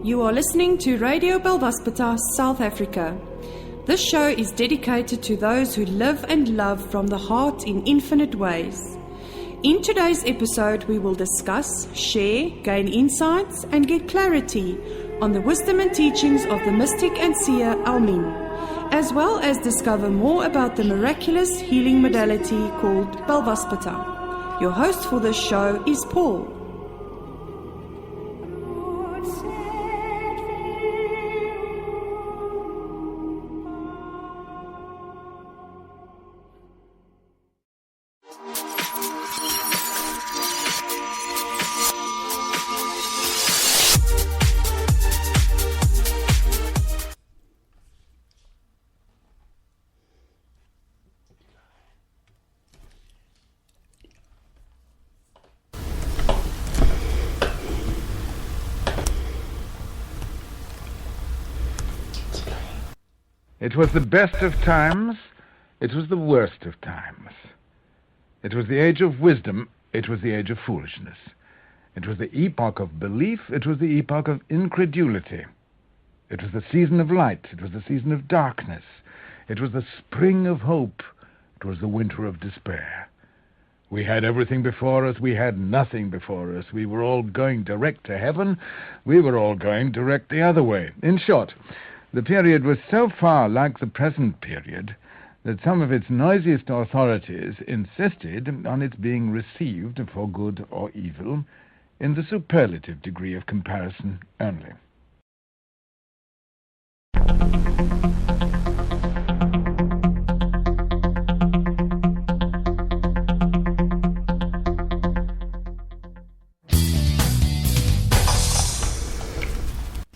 You are listening to Radio Belvaspata, South Africa. This show is dedicated to those who live and love from the heart in infinite ways. In today's episode, we will discuss, share, gain insights, and get clarity on the wisdom and teachings of the mystic and seer Almin, as well as discover more about the miraculous healing modality called Belvaspata. Your host for this show is Paul. It was the best of times, it was the worst of times. It was the age of wisdom, it was the age of foolishness. It was the epoch of belief, it was the epoch of incredulity. It was the season of light, it was the season of darkness. It was the spring of hope, it was the winter of despair. We had everything before us, we had nothing before us. We were all going direct to heaven, we were all going direct the other way. In short, the period was so far like the present period that some of its noisiest authorities insisted on its being received for good or evil in the superlative degree of comparison only.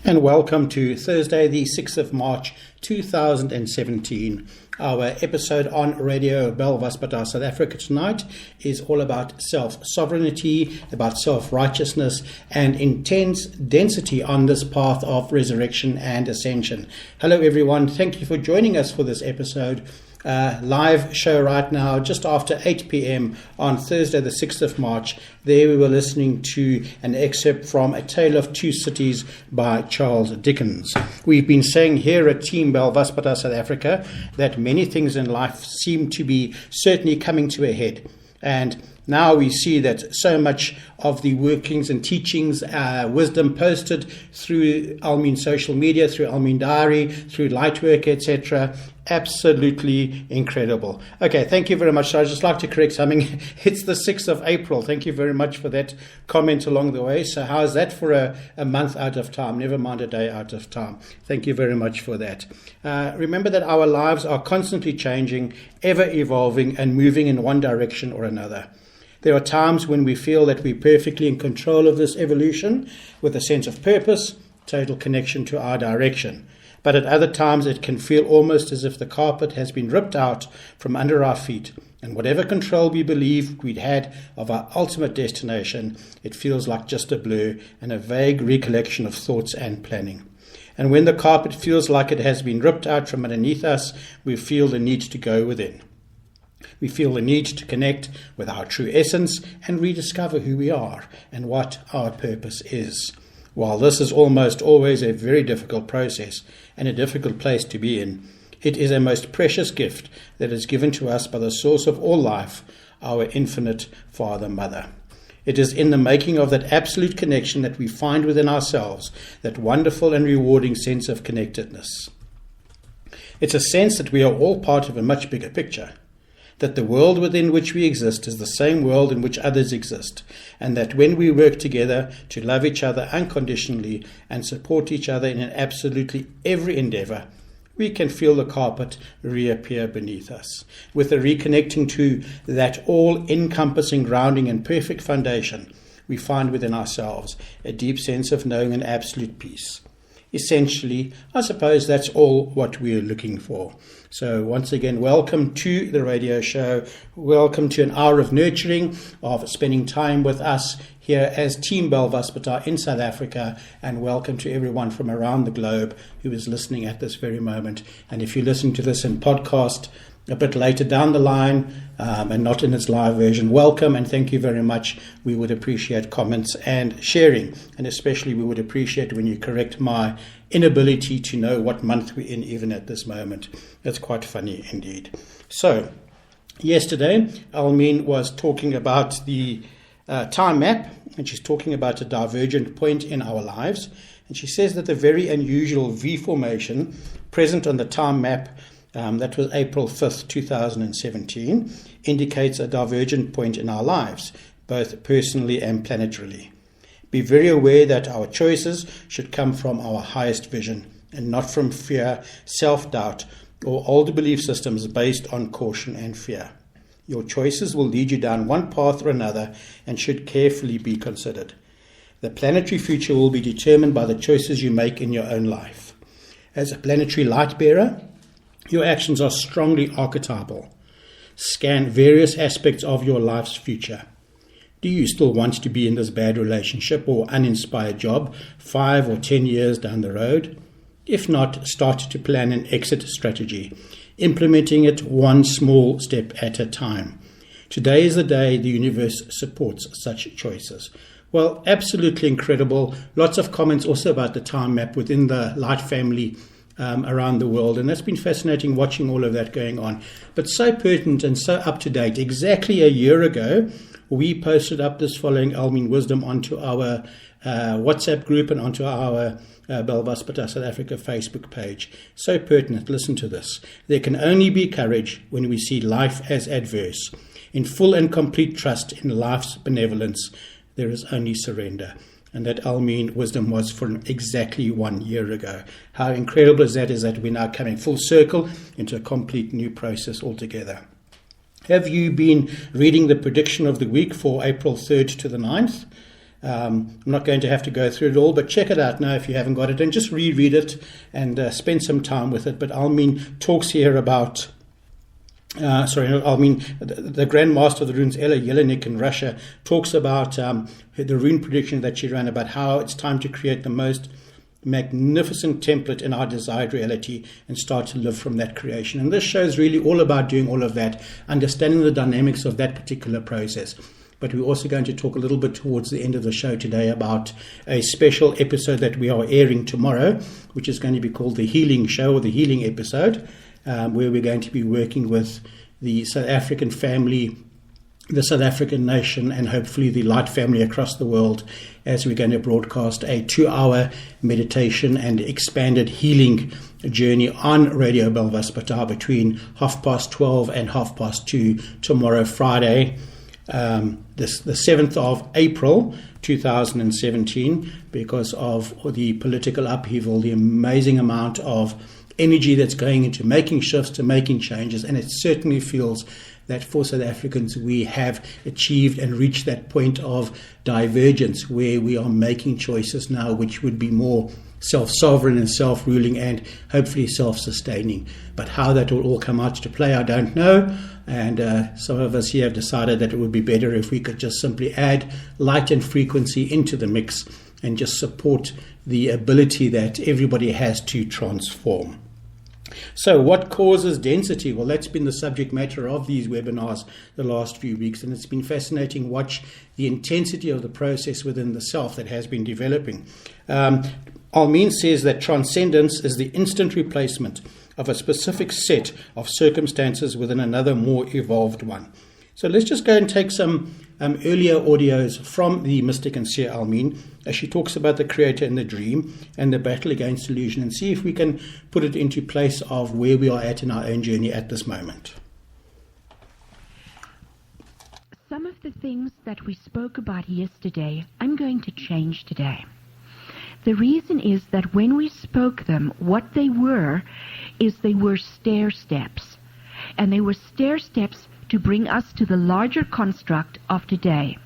And welcome to Thursday, the 6th of March, 2017. Our episode on Radio Belvaspata, South Africa tonight is all about self-sovereignty, about self-righteousness, and intense density on this path of resurrection and ascension. Hello, everyone. Thank you for joining us for this episode. Live show right now, just after 8 p.m. on Thursday, the 6th of March. There we were listening to an excerpt from A Tale of Two Cities by Charles Dickens. We've been saying here at Team Belvaspata, South Africa, that many things in life seem to be certainly coming to a head. And now we see that so much of the workings and teachings, wisdom posted through Almin social media, through Almin Diary, through Lightwork, etc., absolutely incredible. Okay, thank you very much. So I'd just like to correct something. It's the 6th of April. Thank you very much for that comment along the way. So how is that for a month out of time? Never mind a day out of time. Thank you very much for that. Remember that our lives are constantly changing, ever evolving, and moving in one direction or another. There are times when we feel that we're perfectly in control of this evolution with a sense of purpose, total connection to our direction. But at other times it can feel almost as if the carpet has been ripped out from under our feet, and whatever control we believed we'd had of our ultimate destination, it feels like just a blur and a vague recollection of thoughts and planning. And when the carpet feels like it has been ripped out from underneath us, we feel the need to go within. We feel the need to connect with our true essence and rediscover who we are and what our purpose is. While this is almost always a very difficult process and a difficult place to be in, it is a most precious gift that is given to us by the source of all life, our infinite Father Mother. It is in the making of that absolute connection that we find within ourselves that wonderful and rewarding sense of connectedness. It's a sense that we are all part of a much bigger picture, that the world within which we exist is the same world in which others exist, and that when we work together to love each other unconditionally and support each other in absolutely every endeavor, we can feel the carpet reappear beneath us, with a reconnecting to that all-encompassing grounding and perfect foundation. We find within ourselves a deep sense of knowing and absolute peace. Essentially, I suppose that's all what we're looking for. So once again, welcome to the radio show. Welcome to an hour of nurturing, of spending time with us here as Team Belvaspata in South Africa, and welcome to everyone from around the globe who is listening at this very moment. And if you listen to this in podcast, a bit later down the line and not in its live version, welcome and thank you very much. We would appreciate comments and sharing, and especially we would appreciate when you correct my inability to know what month we're in even at this moment. It's quite funny indeed. So, yesterday, Almeen was talking about the time map, and she's talking about a divergent point in our lives. And she says that the very unusual V formation present on the time map, that was April 5th, 2017, indicates a divergent point in our lives, both personally and planetarily. Be very aware that our choices should come from our highest vision and not from fear, self-doubt, or older belief systems based on caution and fear. Your choices will lead you down one path or another and should carefully be considered. The planetary future will be determined by the choices you make in your own life. As a planetary light bearer, your actions are strongly archetypal. Scan various aspects of your life's future. Do you still want to be in this bad relationship or uninspired job 5 or 10 years down the road? If not, start to plan an exit strategy, implementing it one small step at a time. Today is the day the universe supports such choices. Well, absolutely incredible. Lots of comments also about the time map within the Light family around the world, and that's been fascinating watching all of that going on. But so pertinent and so up to date. Exactly a year ago, we posted up this following Almeen Wisdom onto our WhatsApp group and onto our Belvaspada South Africa Facebook page. So pertinent. Listen to this. There can only be courage when we see life as adverse. In full and complete trust in life's benevolence, there is only surrender. And that Almeen Wisdom was from exactly 1 year ago. How incredible is that we're now coming full circle into a complete new process altogether. Have you been reading the prediction of the week for April 3rd to the 9th? I'm not going to have to go through it all, but check it out now if you haven't got it, and just reread it and spend some time with it. But Almeen talks here about the Grand Master of the Runes, Ella Jelinek in Russia, talks about the rune prediction that she ran about how it's time to create the most magnificent template in our desired reality and start to live from that creation. And this show is really all about doing all of that, understanding the dynamics of that particular process. But we're also going to talk a little bit towards the end of the show today about a special episode that we are airing tomorrow, which is going to be called the Healing Show or the Healing Episode, where we're going to be working with the South African family, the South African nation, and hopefully the Light family across the world, as we're going to broadcast a 2-hour meditation and expanded healing journey on Radio Belvaspada between 12:30 and 2:30 tomorrow, Friday, the 7th of April 2017, because of the political upheaval, the amazing amount of energy that's going into making shifts, to making changes, and it certainly feels that for South Africans we have achieved and reached that point of divergence where we are making choices now which would be more self-sovereign and self-ruling and hopefully self-sustaining. But how that will all come out to play, I don't know. And some of us here have decided that it would be better if we could just simply add light and frequency into the mix and just support the ability that everybody has to transform. So what causes density? Well, that's been the subject matter of these webinars the last few weeks, and it's been fascinating. Watch the intensity of the process within the self that has been developing. Almeen says that transcendence is the instant replacement of a specific set of circumstances within another more evolved one. So let's just go and take some earlier audios from the mystic and seer Almeen as she talks about the creator and the dream and the battle against illusion, and see if we can put it into place of where we are at in our own journey at this moment. Some of the things that we spoke about yesterday, I'm going to change today. The reason is that when we spoke them, what they were stair steps. And they were stair steps to bring us to the larger construct of today.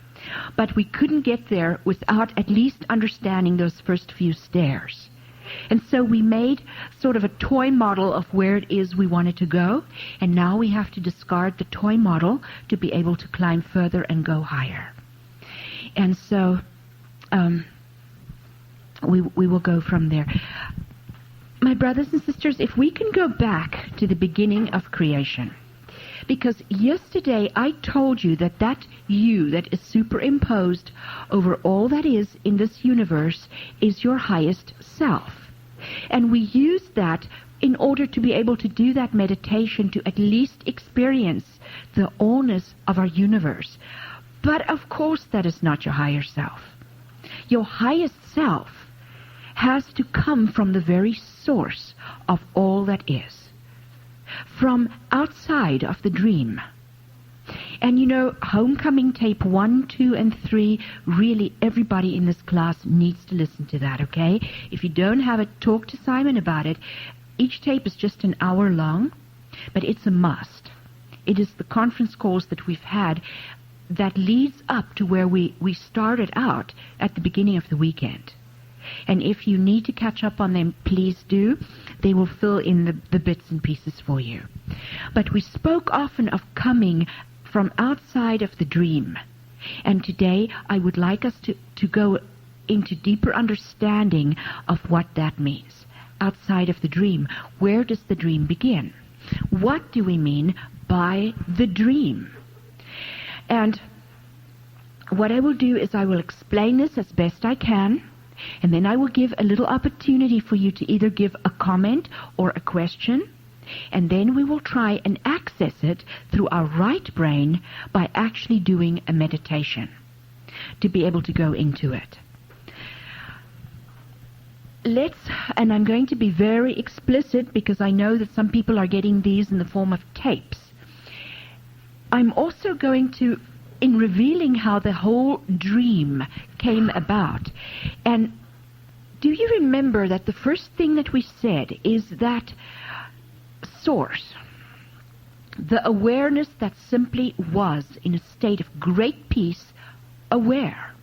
But we couldn't get there without at least understanding those first few stairs. And so we made sort of a toy model of where it is we wanted to go, and now we have to discard the toy model to be able to climb further and go higher. And so we will go from there. My brothers and sisters, if we can go back to the beginning of creation, Because yesterday I told you that that you that is superimposed over all that is in this universe is your highest self. And we use that in order to be able to do that meditation, to at least experience the allness of our universe. But of course that is not your higher self. Your highest self has to come from the very source of all that is, from outside of the dream. And you know, Homecoming Tape 1, 2, and 3, really everybody in this class needs to listen to that, okay? If you don't have it, talk to Simon about it. Each tape is just an hour long, but it's a must. It is the conference calls that we've had that leads up to where we started out at the beginning of the weekend. And if you need to catch up on them, please do. They will fill in the bits and pieces for you. But we spoke often of coming from outside of the dream. And today I would like us to go into deeper understanding of what that means. Outside of the dream, where does the dream begin? What do we mean by the dream? And what I will do is I will explain this as best I can, and then I will give a little opportunity for you to either give a comment or a question, and then we will try and access it through our right brain by actually doing a meditation to be able to go into it. And I'm going to be very explicit because I know that some people are getting these in the form of tapes. I'm also going to, in revealing how the whole dream came about. And do you remember that the first thing that we said is that source, the awareness that simply was in a state of great peace, aware,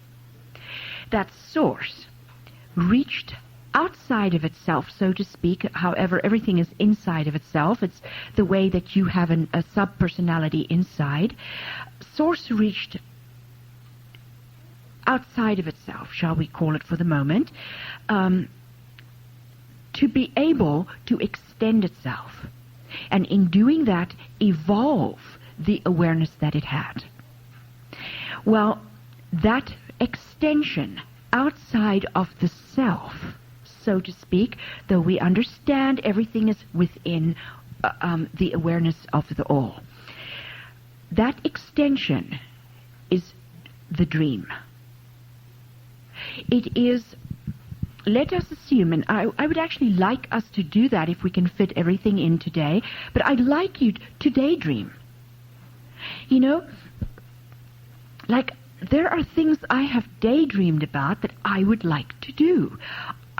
that source reached outside of itself, so to speak. However, everything is inside of itself. It's the way that you have a sub-personality inside. Source reached outside of itself, shall we call it for the moment, to be able to extend itself. And in doing that, evolve the awareness that it had. Well, that extension outside of the self, so to speak, though we understand everything is within the awareness of the all. That extension is the dream. It is, let us assume, and I would actually like us to do that if we can fit everything in today, but I'd like you to daydream. You know, like there are things I have daydreamed about that I would like to do.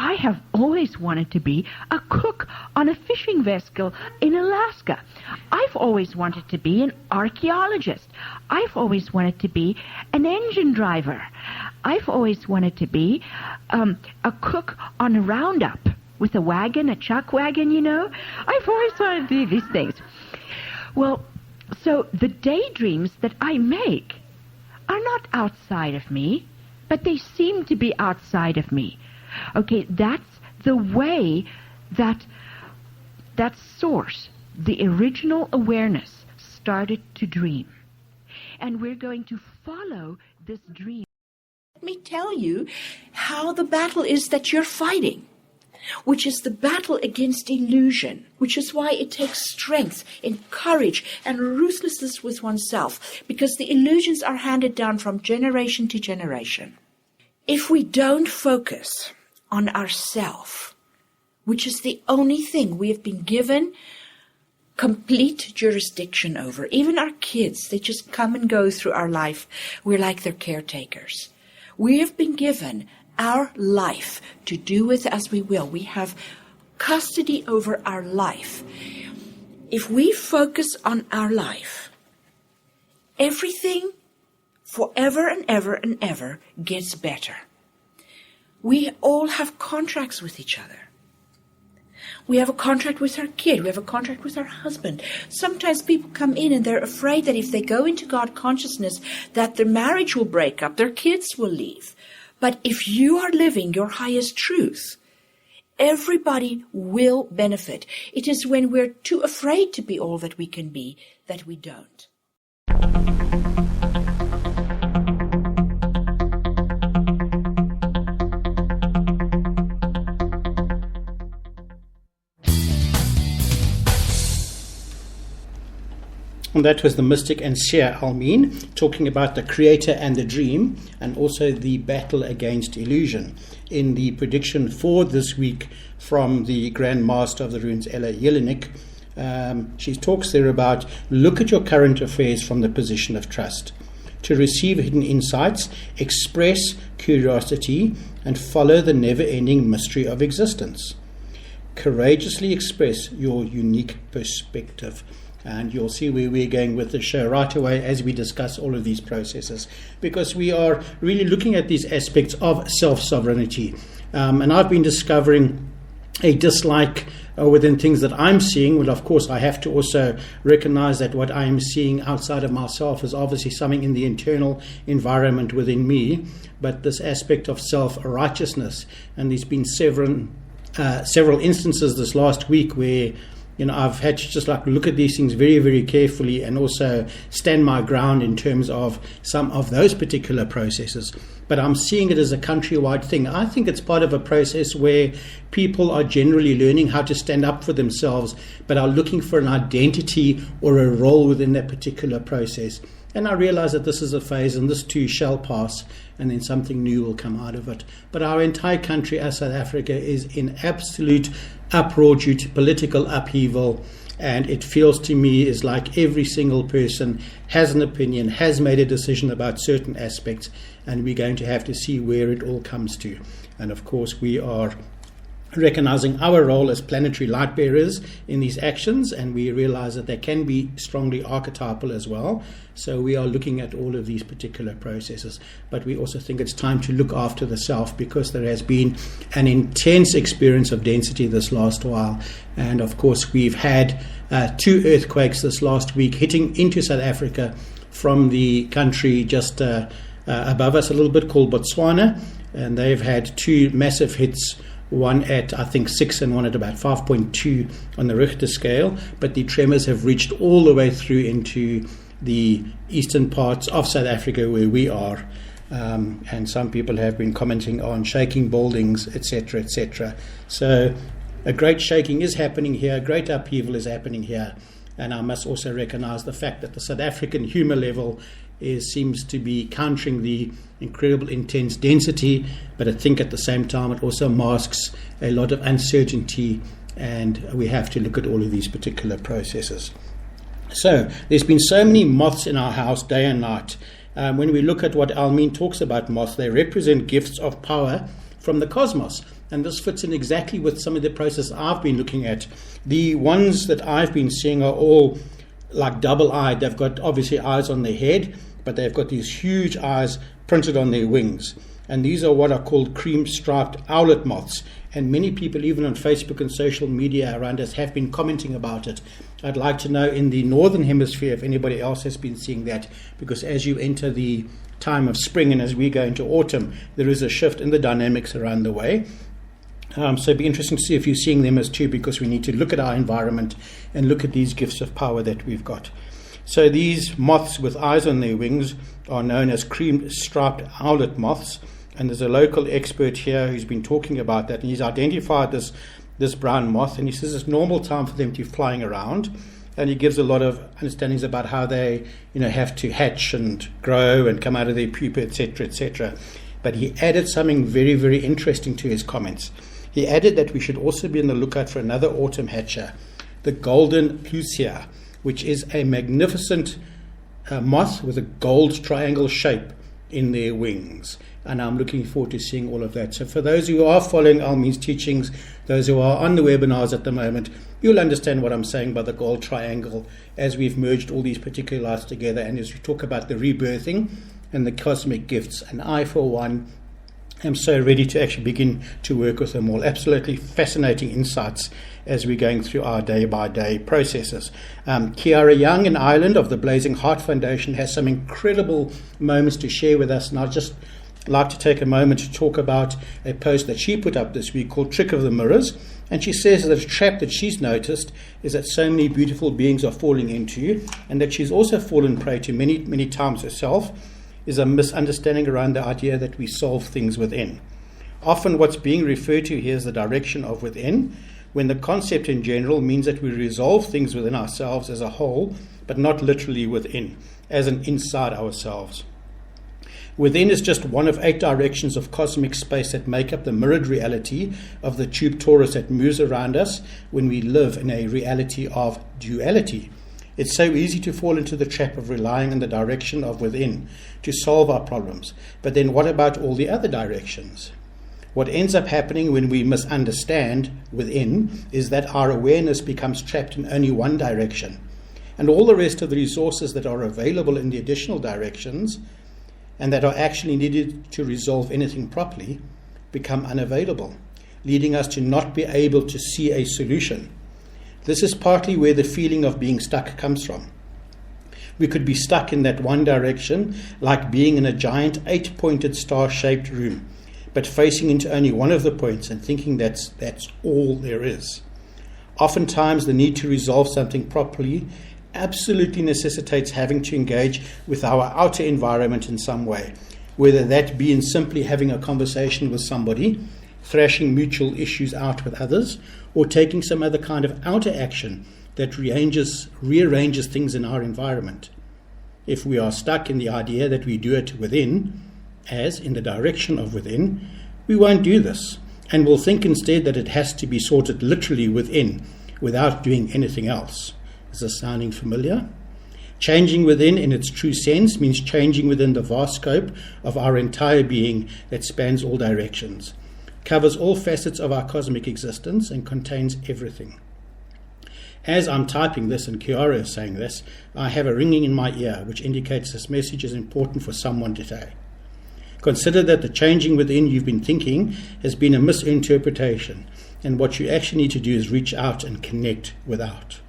I have always wanted to be a cook on a fishing vessel in Alaska. I've always wanted to be an archaeologist. I've always wanted to be an engine driver. I've always wanted to be a cook on a roundup with a wagon, a chuck wagon, you know. I've always wanted to do these things. Well, so the daydreams that I make are not outside of me, but they seem to be outside of me. Okay, that's the way that source, the original awareness, started to dream. And we're going to follow this dream. Let me tell you how the battle is that you're fighting, which is the battle against illusion, which is why it takes strength and courage and ruthlessness with oneself, because the illusions are handed down from generation to generation. If we don't focus on ourself, which is the only thing we have been given complete jurisdiction over. Even our kids, they just come and go through our life. We're like their caretakers. We have been given our life to do with as we will. We have custody over our life. If we focus on our life, everything forever and ever and ever gets better. We all have contracts with each other. We have a contract with our kid. We have a contract with our husband. Sometimes people come in and they're afraid that if they go into God consciousness, that their marriage will break up, their kids will leave. But if you are living your highest truth, Everybody will benefit. It is when we're too afraid to be all that we can be that we don't. And that was the mystic and seer Almeen, talking about the creator and the dream, and also the battle against illusion. In the prediction for this week from the Grand Master of the Runes, Ella Jelinek, she talks there about, look at your current affairs from the position of trust. To receive hidden insights, express curiosity, and follow the never-ending mystery of existence. Courageously express your unique perspective. And you'll see where we're going with the show right away as we discuss all of these processes, because we are really looking at these aspects of self-sovereignty. And I've been discovering a dislike within things that I'm seeing. Well, of course, I have to also recognize that what I am seeing outside of myself is obviously something in the internal environment within me. But this aspect of self-righteousness, and there's been several instances this last week where I've had to just look at these things very, very carefully and also stand my ground in terms of some of those particular processes. But I'm seeing it as a countrywide thing. I think it's part of a process where people are generally learning how to stand up for themselves, but are looking for an identity or a role within that particular process. And I realize that this is a phase, and this too shall pass, and then something new will come out of it. But our entire country, as South Africa, is in absolute uproar due to political upheaval, and it feels to me is like every single person has an opinion, has made a decision about certain aspects, and we're going to have to see where it all comes to. And of course, we are recognizing our role as planetary light bearers in these actions, and we realize that they can be strongly archetypal as well. So we are looking at all of these particular processes, but we also think it's time to look after the self, because there has been an intense experience of density this last while. And of course, we've had 2 earthquakes this last week hitting into South Africa from the country just above us a little bit, called Botswana, and they've had 2 massive hits, one at I think 6 and one at about 5.2 on the Richter scale, but the tremors have reached all the way through into the eastern parts of South Africa where we are, and some people have been commenting on shaking buildings, etc., etc. So a great shaking is happening here, a great upheaval is happening here, and I must also recognize the fact that the South African humour level seems to be countering the incredible intense density, but I think at the same time it also masks a lot of uncertainty, and we have to look at all of these particular processes. So there's been so many moths in our house day and night. When we look at what Almeen talks about moths, they represent gifts of power from the cosmos, and this fits in exactly with some of the processes I've been looking at. The ones that I've been seeing are all like double-eyed. They've got obviously eyes on their head, but they've got these huge eyes printed on their wings. And these are what are called cream-striped owlet moths. And many people, even on Facebook and social media around us, have been commenting about it. I'd like to know in the Northern Hemisphere if anybody else has been seeing that, because as you enter the time of spring and as we go into autumn, there is a shift in the dynamics around the way. So it'd be interesting to see if you're seeing them as too, because we need to look at our environment and look at these gifts of power that we've got. So these moths with eyes on their wings are known as cream-striped owlet moths, and there's a local expert here who's been talking about that, and he's identified this brown moth, and he says it's normal time for them to be flying around, and he gives a lot of understandings about how they have to hatch and grow and come out of their pupa, etc., etc. But he added something very, very interesting to his comments. He added that we should also be on the lookout for another autumn hatcher, the golden plusia, which is a magnificent moth with a gold triangle shape in their wings. And I'm looking forward to seeing all of that. So for those who are following Almeen's teachings, those who are on the webinars at the moment, you'll understand what I'm saying by the gold triangle as we've merged all these particular lights together, and as we talk about the rebirthing and the cosmic gifts. And I, for one, am so ready to actually begin to work with them all. Absolutely fascinating insights as we're going through our day-by-day processes. Kiara Young in Ireland of the Blazing Heart Foundation has some incredible moments to share with us, and I'll just I'd like to take a moment to talk about a post that she put up this week called Trick of the Mirrors. And she says that a trap that she's noticed is that so many beautiful beings are falling into, and that she's also fallen prey to many, many times herself, is a misunderstanding around the idea that we solve things within. Often what's being referred to here is the direction of within, when the concept in general means that we resolve things within ourselves as a whole, but not literally within, as an inside ourselves. Within is just one of 8 directions of cosmic space that make up the mirrored reality of the tube torus that moves around us when we live in a reality of duality. It's so easy to fall into the trap of relying on the direction of within to solve our problems. But then what about all the other directions? What ends up happening when we misunderstand within is that our awareness becomes trapped in only one direction. And all the rest of the resources that are available in the additional directions and that are actually needed to resolve anything properly become unavailable, leading us to not be able to see a solution. This is partly where the feeling of being stuck comes from. We could be stuck in that one direction, like being in a giant 8-pointed star-shaped room, but facing into only one of the points and thinking that's all there is. Oftentimes, the need to resolve something properly absolutely necessitates having to engage with our outer environment in some way, whether that be in simply having a conversation with somebody, thrashing mutual issues out with others, or taking some other kind of outer action that rearranges things in our environment. If we are stuck in the idea that we do it within, as in the direction of within, we won't do this, and will think instead that it has to be sorted literally within, without doing anything else. Is this sounding familiar? Changing within in its true sense means changing within the vast scope of our entire being that spans all directions, covers all facets of our cosmic existence, and contains everything. As I'm typing this and Kiara is saying this, I have a ringing in my ear which indicates this message is important for someone today. Consider that the changing within you've been thinking has been a misinterpretation, and what you actually need to do is reach out and connect without.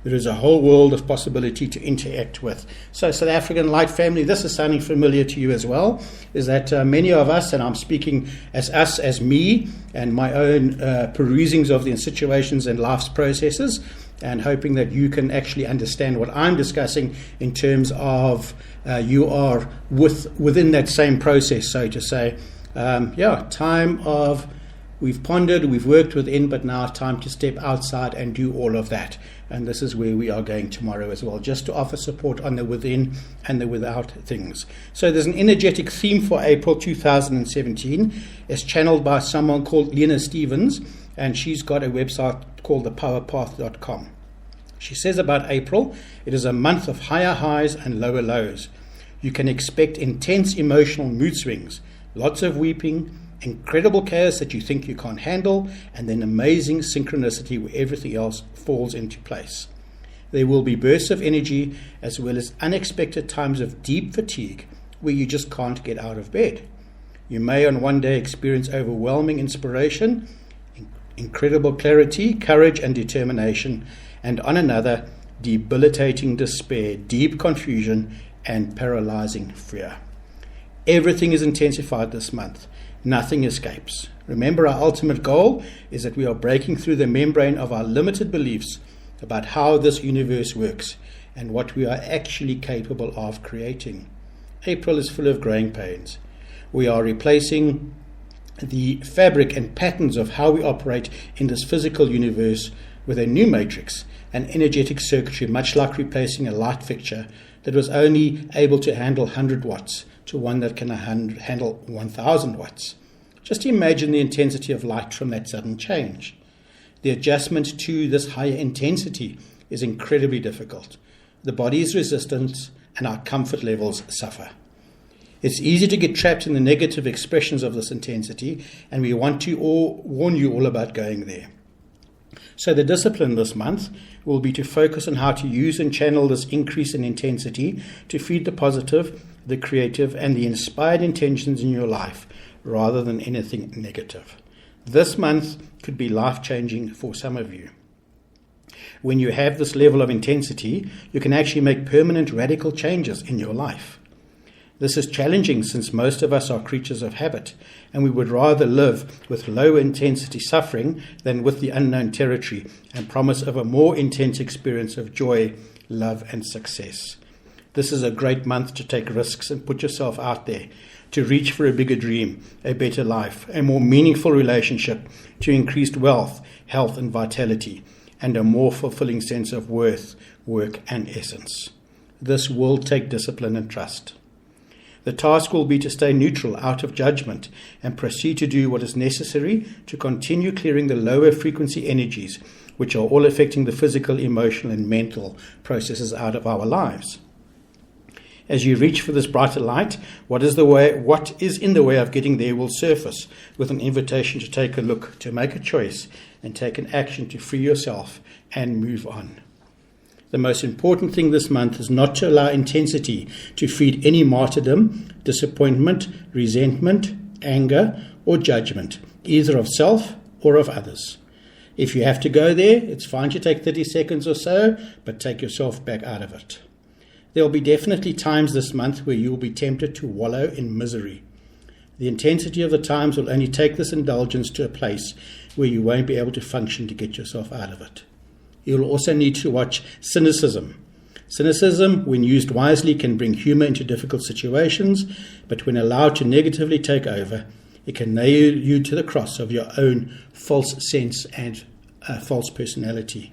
There is a whole world of possibility to interact with. So South African Light family, this is sounding familiar to you as well, is that many of us, and I'm speaking as us, as me, and my own perusings of the situations and life's processes, and hoping that you can actually understand what I'm discussing in terms of you are within that same process, so to say. Time of we've pondered, we've worked within, but now time to step outside and do all of that. And this is where we are going tomorrow as well, just to offer support on the within and the without things. So there's an energetic theme for April 2017. It's channeled by someone called Lena Stevens, and she's got a website called thepowerpath.com. She says about April, it is a month of higher highs and lower lows. You can expect intense emotional mood swings, lots of weeping, incredible chaos that you think you can't handle, and then amazing synchronicity where everything else falls into place. There will be bursts of energy as well as unexpected times of deep fatigue where you just can't get out of bed. You may on one day experience overwhelming inspiration, incredible clarity, courage and determination, and on another, debilitating despair, deep confusion, and paralyzing fear. Everything is intensified this month. Nothing escapes. Remember, our ultimate goal is that we are breaking through the membrane of our limited beliefs about how this universe works and what we are actually capable of creating. April is full of growing pains. We are replacing the fabric and patterns of how we operate in this physical universe with a new matrix, an energetic circuitry, much like replacing a light fixture that was only able to handle 100 watts to one that can handle 1,000 watts. Just imagine the intensity of light from that sudden change. The adjustment to this higher intensity is incredibly difficult. The body is resistant and our comfort levels suffer. It's easy to get trapped in the negative expressions of this intensity, and we want to warn you all about going there. So the discipline this month will be to focus on how to use and channel this increase in intensity to feed the positive, the creative, and the inspired intentions in your life, rather than anything negative. This month could be life-changing for some of you. When you have this level of intensity, you can actually make permanent radical changes in your life. This is challenging since most of us are creatures of habit, and we would rather live with low-intensity suffering than with the unknown territory and promise of a more intense experience of joy, love, and success. This is a great month to take risks and put yourself out there, to reach for a bigger dream, a better life, a more meaningful relationship, to increased wealth, health, and vitality, and a more fulfilling sense of worth, work, and essence. This will take discipline and trust. The task will be to stay neutral, out of judgment, and proceed to do what is necessary to continue clearing the lower frequency energies, which are all affecting the physical, emotional, and mental processes out of our lives. As you reach for this brighter light, what is in the way of getting there will surface with an invitation to take a look, to make a choice, and take an action to free yourself and move on. The most important thing this month is not to allow intensity to feed any martyrdom, disappointment, resentment, anger, or judgment, either of self or of others. If you have to go there, it's fine to take 30 seconds or so, but take yourself back out of it. There will be definitely times this month where you will be tempted to wallow in misery. The intensity of the times will only take this indulgence to a place where you won't be able to function to get yourself out of it. You'll also need to watch cynicism. Cynicism, when used wisely, can bring humor into difficult situations, but when allowed to negatively take over, it can nail you to the cross of your own false sense and false personality.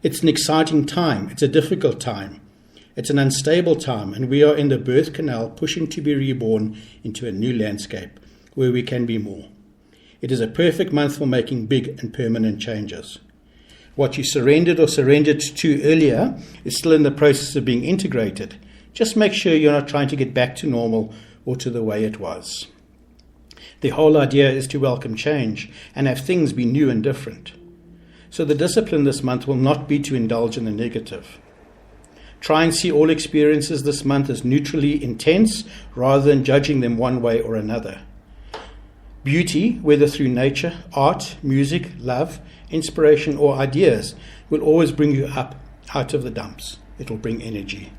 It's an exciting time. It's a difficult time. It's an unstable time, and we are in the birth canal pushing to be reborn into a new landscape where we can be more. It is a perfect month for making big and permanent changes. What you surrendered to earlier is still in the process of being integrated. Just make sure you're not trying to get back to normal or to the way it was. The whole idea is to welcome change and have things be new and different. So the discipline this month will not be to indulge in the negative. Try and see all experiences this month as neutrally intense rather than judging them one way or another. Beauty, whether through nature, art, music, love, inspiration, or ideas, will always bring you up out of the dumps. It will bring energy.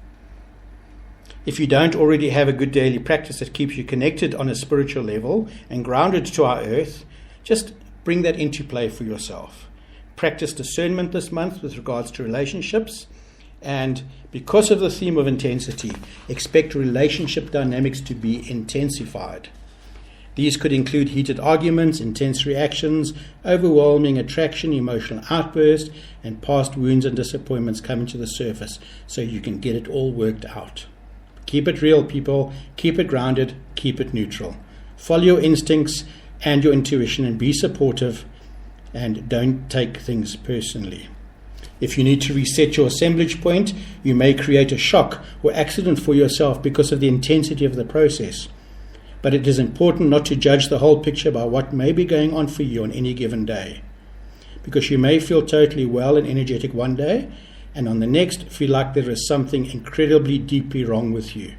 If you don't already have a good daily practice that keeps you connected on a spiritual level and grounded to our earth, just bring that into play for yourself. Practice discernment this month with regards to relationships. And because of the theme of intensity, expect relationship dynamics to be intensified. These could include heated arguments, intense reactions, overwhelming attraction, emotional outbursts, and past wounds and disappointments coming to the surface so you can get it all worked out. Keep it real, people. Keep it grounded. Keep it neutral. Follow your instincts and your intuition and be supportive, and don't take things personally. If you need to reset your assemblage point, you may create a shock or accident for yourself because of the intensity of the process. But it is important not to judge the whole picture by what may be going on for you on any given day. Because you may feel totally well and energetic one day, and on the next feel like there is something incredibly deeply wrong with you.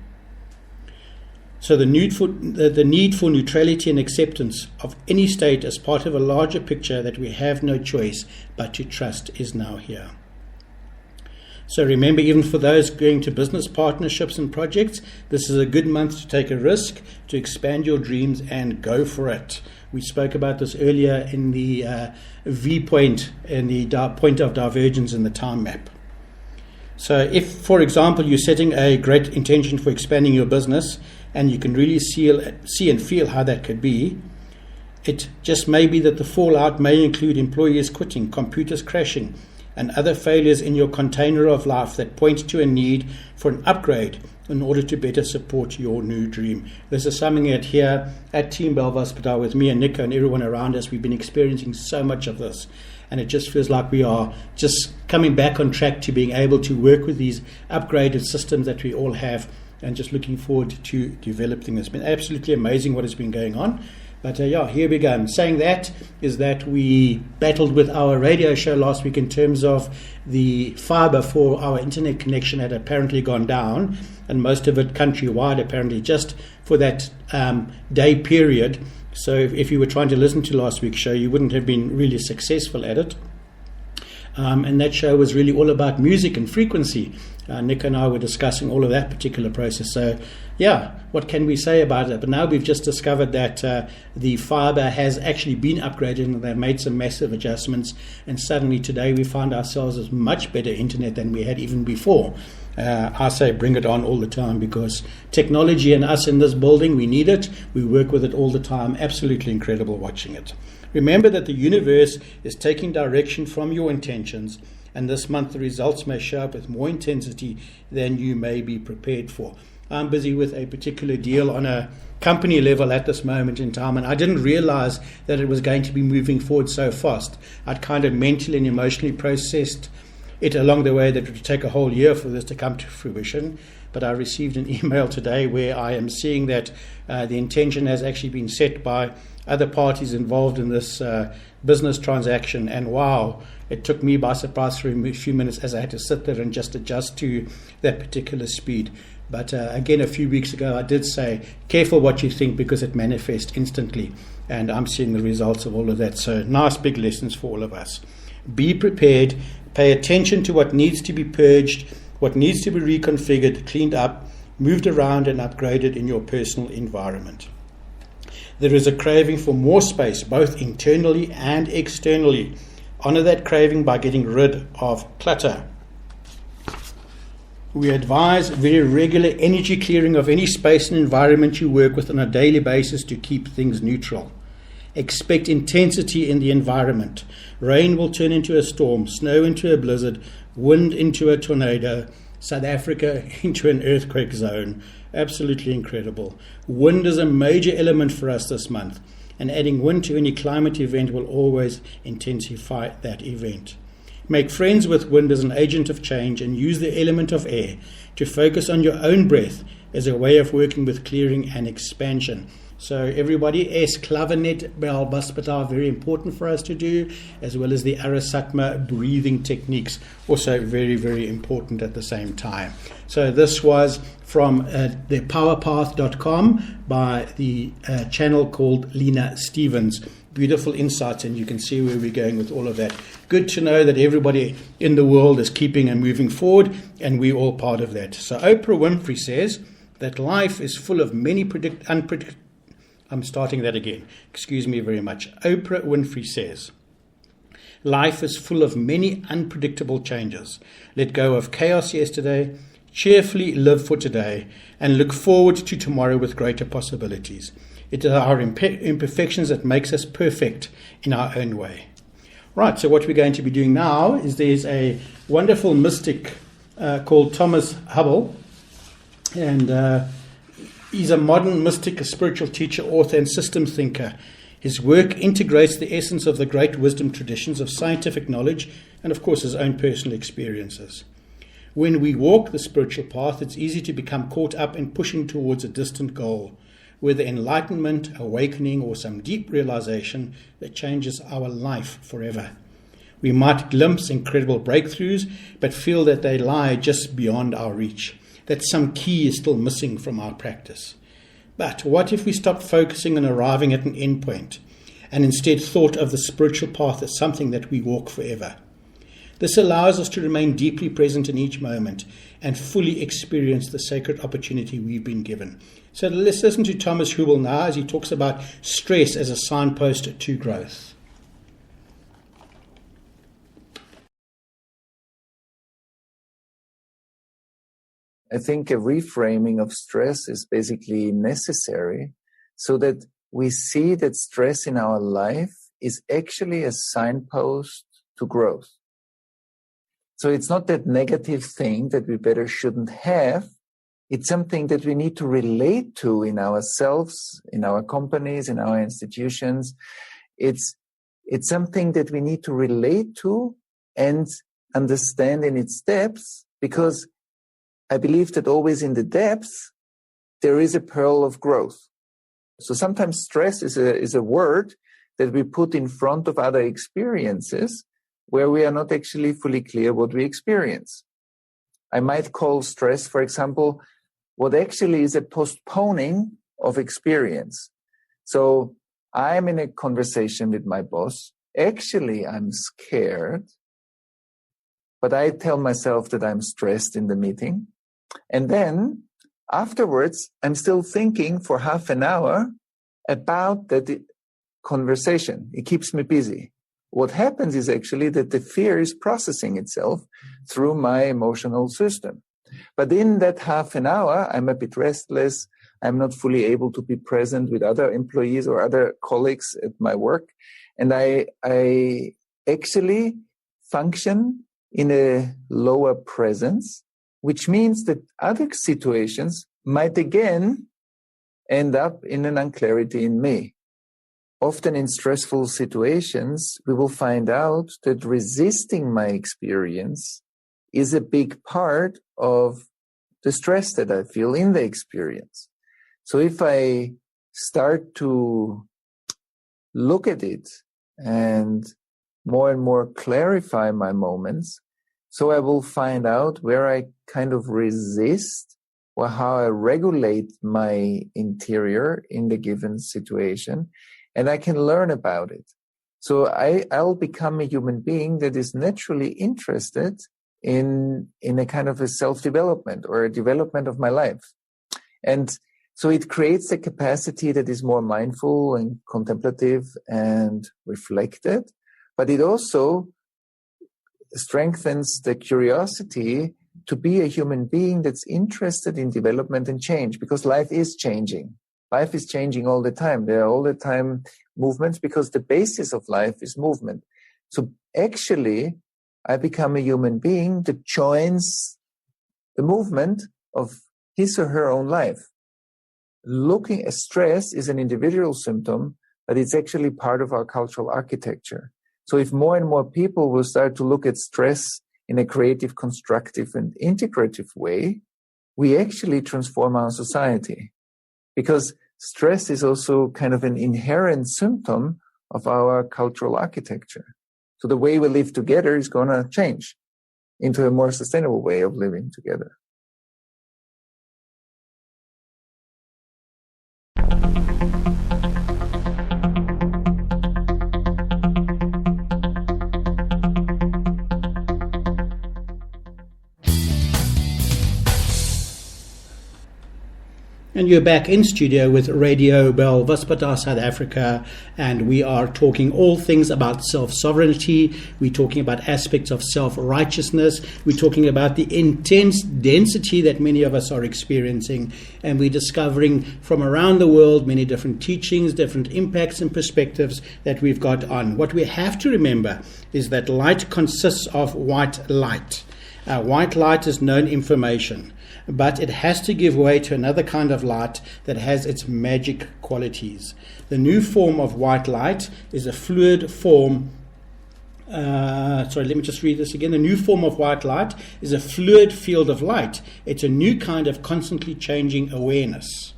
So the need for neutrality and acceptance of any state as part of a larger picture that we have no choice but to trust is now here. So remember, even for those going to business partnerships and projects, this is a good month to take a risk, to expand your dreams and go for it. We spoke about this earlier in the V point, in the point of divergence in the time map. So if, for example, you're setting a great intention for expanding your business and you can really see and feel how that could be, it just may be that the fallout may include employees quitting, computers crashing, and other failures in your container of life that point to a need for an upgrade in order to better support your new dream. This is something that here at Team Belvaspadar, with me and Nico and everyone around us, we've been experiencing so much of this. And it just feels like we are just coming back on track to being able to work with these upgraded systems that we all have, and just looking forward to developing this. It's been absolutely amazing what has been going on. But here we go. And saying that is that we battled with our radio show last week in terms of the fiber for our internet connection had apparently gone down, and most of it countrywide apparently just for that day period. So if you were trying to listen to last week's show, you wouldn't have been really successful at it. And that show was really all about music and frequency. Nick and I were discussing all of that particular process. So, yeah, what can we say about it? But now we've just discovered that the fiber has actually been upgraded, and they've made some massive adjustments. And suddenly today we find ourselves with much better internet than we had even before. I say bring it on all the time, because technology and us in this building, we need it. We work with it all the time. Absolutely incredible watching it. Remember that the universe is taking direction from your intentions, and this month the results may show up with more intensity than you may be prepared for. I'm busy with a particular deal on a company level at this moment in time, and I didn't realize that it was going to be moving forward so fast. I'd kind of mentally and emotionally processed it along the way that it would take a whole year for this to come to fruition. But I received an email today where I am seeing that the intention has actually been set by other parties involved in this business transaction. And wow, it took me by surprise for a few minutes as I had to sit there and just adjust to that particular speed. But again, a few weeks ago, I did say, careful what you think, because it manifests instantly. And I'm seeing the results of all of that. So nice big lessons for all of us. Be prepared. Pay attention to what needs to be purged, what needs to be reconfigured, cleaned up, moved around and upgraded in your personal environment. There is a craving for more space, both internally and externally. Honor that craving by getting rid of clutter. We advise very regular energy clearing of any space and environment you work with on a daily basis to keep things neutral. Expect intensity in the environment. Rain will turn into a storm, snow into a blizzard, wind into a tornado, South Africa into an earthquake zone. Absolutely incredible. Wind is a major element for us this month, and adding wind to any climate event will always intensify that event. Make friends with wind as an agent of change, and use the element of air to focus on your own breath as a way of working with clearing and expansion. So everybody, Klavernet Balbaspata, very important for us to do, as well as the Arasatma breathing techniques, also very, very important at the same time. So this was from thepowerpath.com by the channel called Lena Stevens. Beautiful insights, and you can see where we're going with all of that. Good to know that everybody in the world is keeping and moving forward, and we're all part of that. So Oprah Winfrey says that life is full of many I'm starting that again. Excuse me very much. Oprah Winfrey says, life is full of many unpredictable changes. Let go of chaos yesterday, cheerfully live for today, and look forward to tomorrow with greater possibilities. It is our imperfections that makes us perfect in our own way. Right, so what we're going to be doing now is there's a wonderful mystic called Thomas Hubble, and he's a modern mystic, a spiritual teacher, author, and systems thinker. His work integrates the essence of the great wisdom traditions of scientific knowledge and, of course, his own personal experiences. When we walk the spiritual path, it's easy to become caught up in pushing towards a distant goal, whether enlightenment, awakening, or some deep realization that changes our life forever. We might glimpse incredible breakthroughs, but feel that they lie just beyond our reach, that some key is still missing from our practice. But what if we stopped focusing on arriving at an endpoint and instead thought of the spiritual path as something that we walk forever? This allows us to remain deeply present in each moment and fully experience the sacred opportunity we've been given. So let's listen to Thomas Hubble now as he talks about stress as a signpost to growth. I think a reframing of stress is basically necessary so that we see that stress in our life is actually a signpost to growth. So it's not that negative thing that we better shouldn't have. It's something that we need to relate to in ourselves, in our companies, in our institutions. It's something that we need to relate to and understand in its depths, because I believe that always in the depths, there is a pearl of growth. So sometimes stress is a word that we put in front of other experiences where we are not actually fully clear what we experience. I might call stress, for example, what actually is a postponing of experience. So I'm in a conversation with my boss. Actually, I'm scared but I tell myself that I'm stressed in the meeting. And then afterwards, I'm still thinking for half an hour about that conversation. It keeps me busy. What happens is actually that the fear is processing itself through my emotional system. But in that half an hour, I'm a bit restless. I'm not fully able to be present with other employees or other colleagues at my work. And I actually function in a lower presence, which means that other situations might again end up in an unclarity in me. Often in stressful situations, we will find out that resisting my experience is a big part of the stress that I feel in the experience. So if I start to look at it and more clarify my moments, so I will find out where I kind of resist or how I regulate my interior in the given situation, and I can learn about it. So I'll become a human being that is naturally interested in a kind of a self-development or a development of my life. And so it creates a capacity that is more mindful and contemplative and reflected, but it also strengthens the curiosity to be a human being that's interested in development and change, because life is changing. Life is changing all the time. There are all the time movements because the basis of life is movement. So actually, I become a human being that joins the movement of his or her own life. Looking at stress is an individual symptom, but it's actually part of our cultural architecture. So if more and more people will start to look at stress in a creative, constructive, and integrative way, we actually transform our society. Because stress is also kind of an inherent symptom of our cultural architecture. So the way we live together is going to change into a more sustainable way of living together. And you're back in studio with Radio Belvaspatar South Africa, and we are talking all things about self-sovereignty. We're talking about aspects of self-righteousness. We're talking about the intense density that many of us are experiencing, and we're discovering from around the world many different teachings, different impacts and perspectives that we've got on. What we have to remember is that light consists of white light. White light is known information, but it has to give way to another kind of light that has its magic qualities. The new form of white light is a fluid form. Let me just read this again. The new form of white light is a fluid field of light. It's a new kind of constantly changing awareness.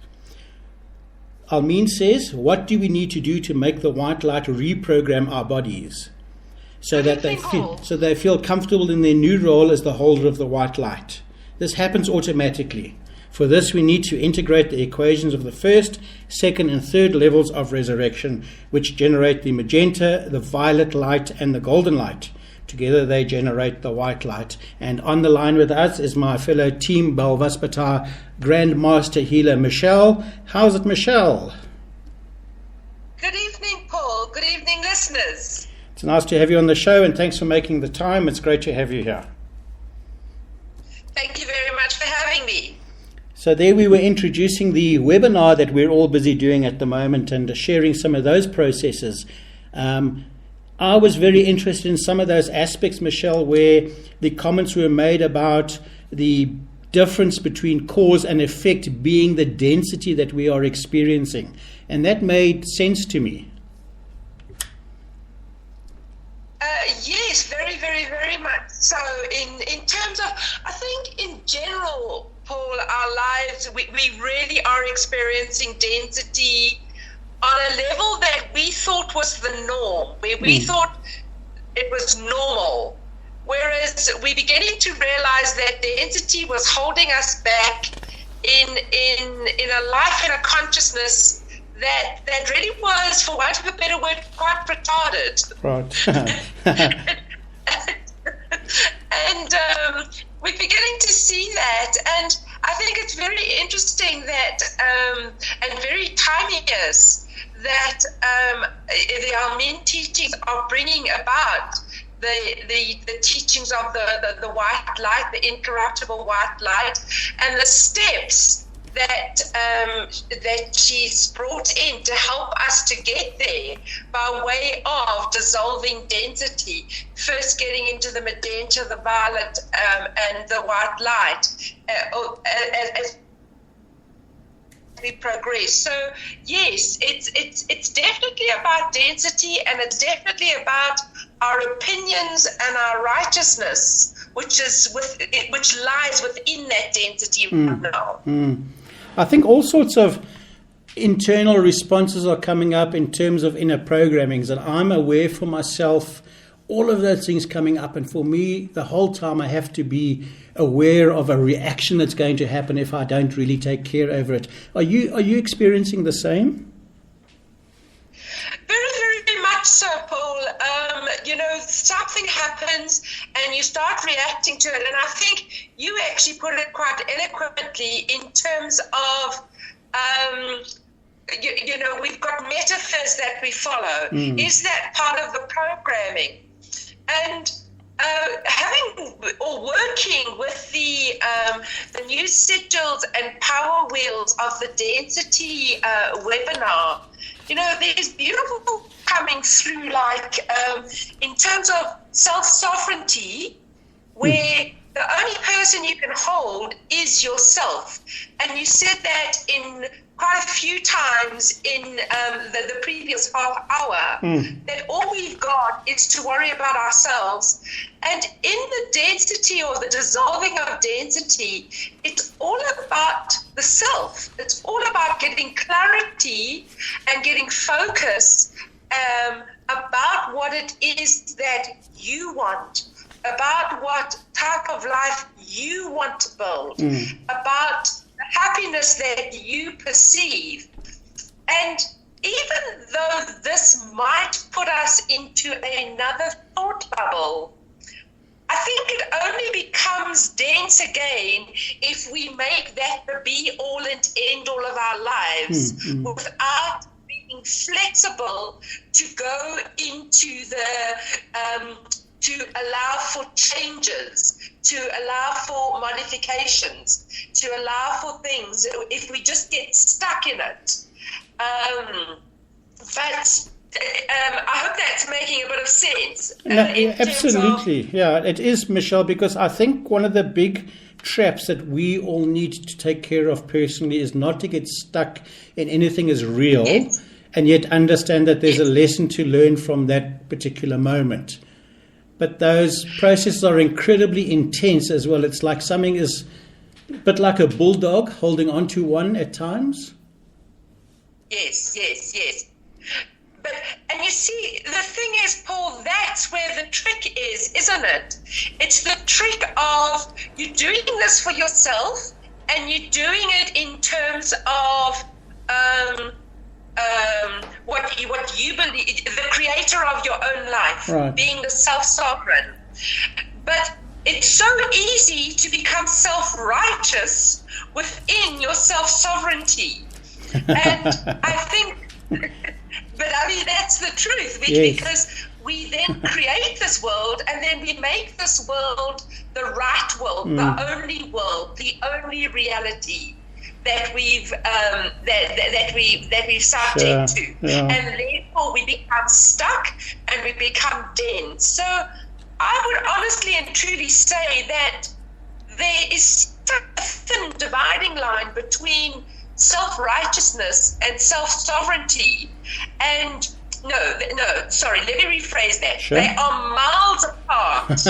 Almin says, what do we need to do to make the white light reprogram our bodies so that they feel comfortable in their new role as the holder of the white light? This happens automatically. For this, we need to integrate the equations of the first, second, and third levels of resurrection, which generate the magenta, the violet light, and the golden light. Together, they generate the white light. And on the line with us is my fellow Team Belvaspatar Grandmaster Healer, Michelle. How's it, Michelle? Good evening, Paul. Good evening, listeners. It's nice to have you on the show, and thanks for making the time. It's great to have you here. Thank you very much for having me. So there we were introducing the webinar that we're all busy doing at the moment and sharing some of those processes. I was very interested in some of those aspects, Michelle, where the comments were made about the difference between cause and effect being the density that we are experiencing. And that made sense to me. Yes, very, very, very much so. In terms of, I think in general, Paul, our lives, we really are experiencing density on a level that we thought was the norm, where we thought it was normal. Whereas we're beginning to realize that density was holding us back in a life and a consciousness that really was, for want of a better word, quite retarded. Right. And beginning to see that, and I think it's very interesting that, and very timeless, that the Amen teachings are bringing about the teachings of the white light, the incorruptible white light, and the steps that she's brought in to help us to get there by way of dissolving density, first getting into the magenta, the violet, and the white light as we progress. So yes, it's definitely about density, and it's definitely about our opinions and our righteousness, which lies within that density right now. I think all sorts of internal responses are coming up in terms of inner programmings, and I'm aware for myself all of those things coming up, and for me the whole time I have to be aware of a reaction that's going to happen if I don't really take care over it. Are you experiencing the same? Very, very much so, Paul. Something happens and you start reacting to it. And I think you actually put it quite eloquently in terms of, we've got metaphors that we follow. Is that part of the programming? And working with the new sigils and power wheels of the density webinar, there's beautiful coming through, like in terms of self-sovereignty, where the only person you can hold is yourself. And you said that in quite a few times in the previous half hour, that all we've got is to worry about ourselves. And in the density or the dissolving of density, it's all about the self. It's all about getting clarity and getting focus about what it is that you want, about what type of life you want to build, about the happiness that you perceive. And even though this might put us into another thought bubble, I think it only becomes dense again if we make that the be-all and end-all of our lives without being flexible to go into to allow for changes, to allow for modifications, to allow for things, if we just get stuck in it. But I hope that's making a bit of sense. Absolutely. Yeah, it is, Michelle, because I think one of the big traps that we all need to take care of personally is not to get stuck in anything as real, and yet understand that there's a lesson to learn from that particular moment. But those processes are incredibly intense as well. It's like something is a bit like a bulldog holding on to one at times. Yes. And you see, the thing is, Paul, that's where the trick is, isn't it? It's the trick of you doing this for yourself, and you're doing it in terms of what you believe, the creator of your own life, right, being the self-sovereign. But it's so easy to become self-righteous within your self-sovereignty. And I think, but I mean, that's the truth, because we then create this world, and then we make this world the right world, the only reality that we've subject to, and therefore we become stuck and we become dense. So I would honestly and truly say that there is such a thin dividing line between self-righteousness and self-sovereignty. And let me rephrase that. Sure. They are miles apart.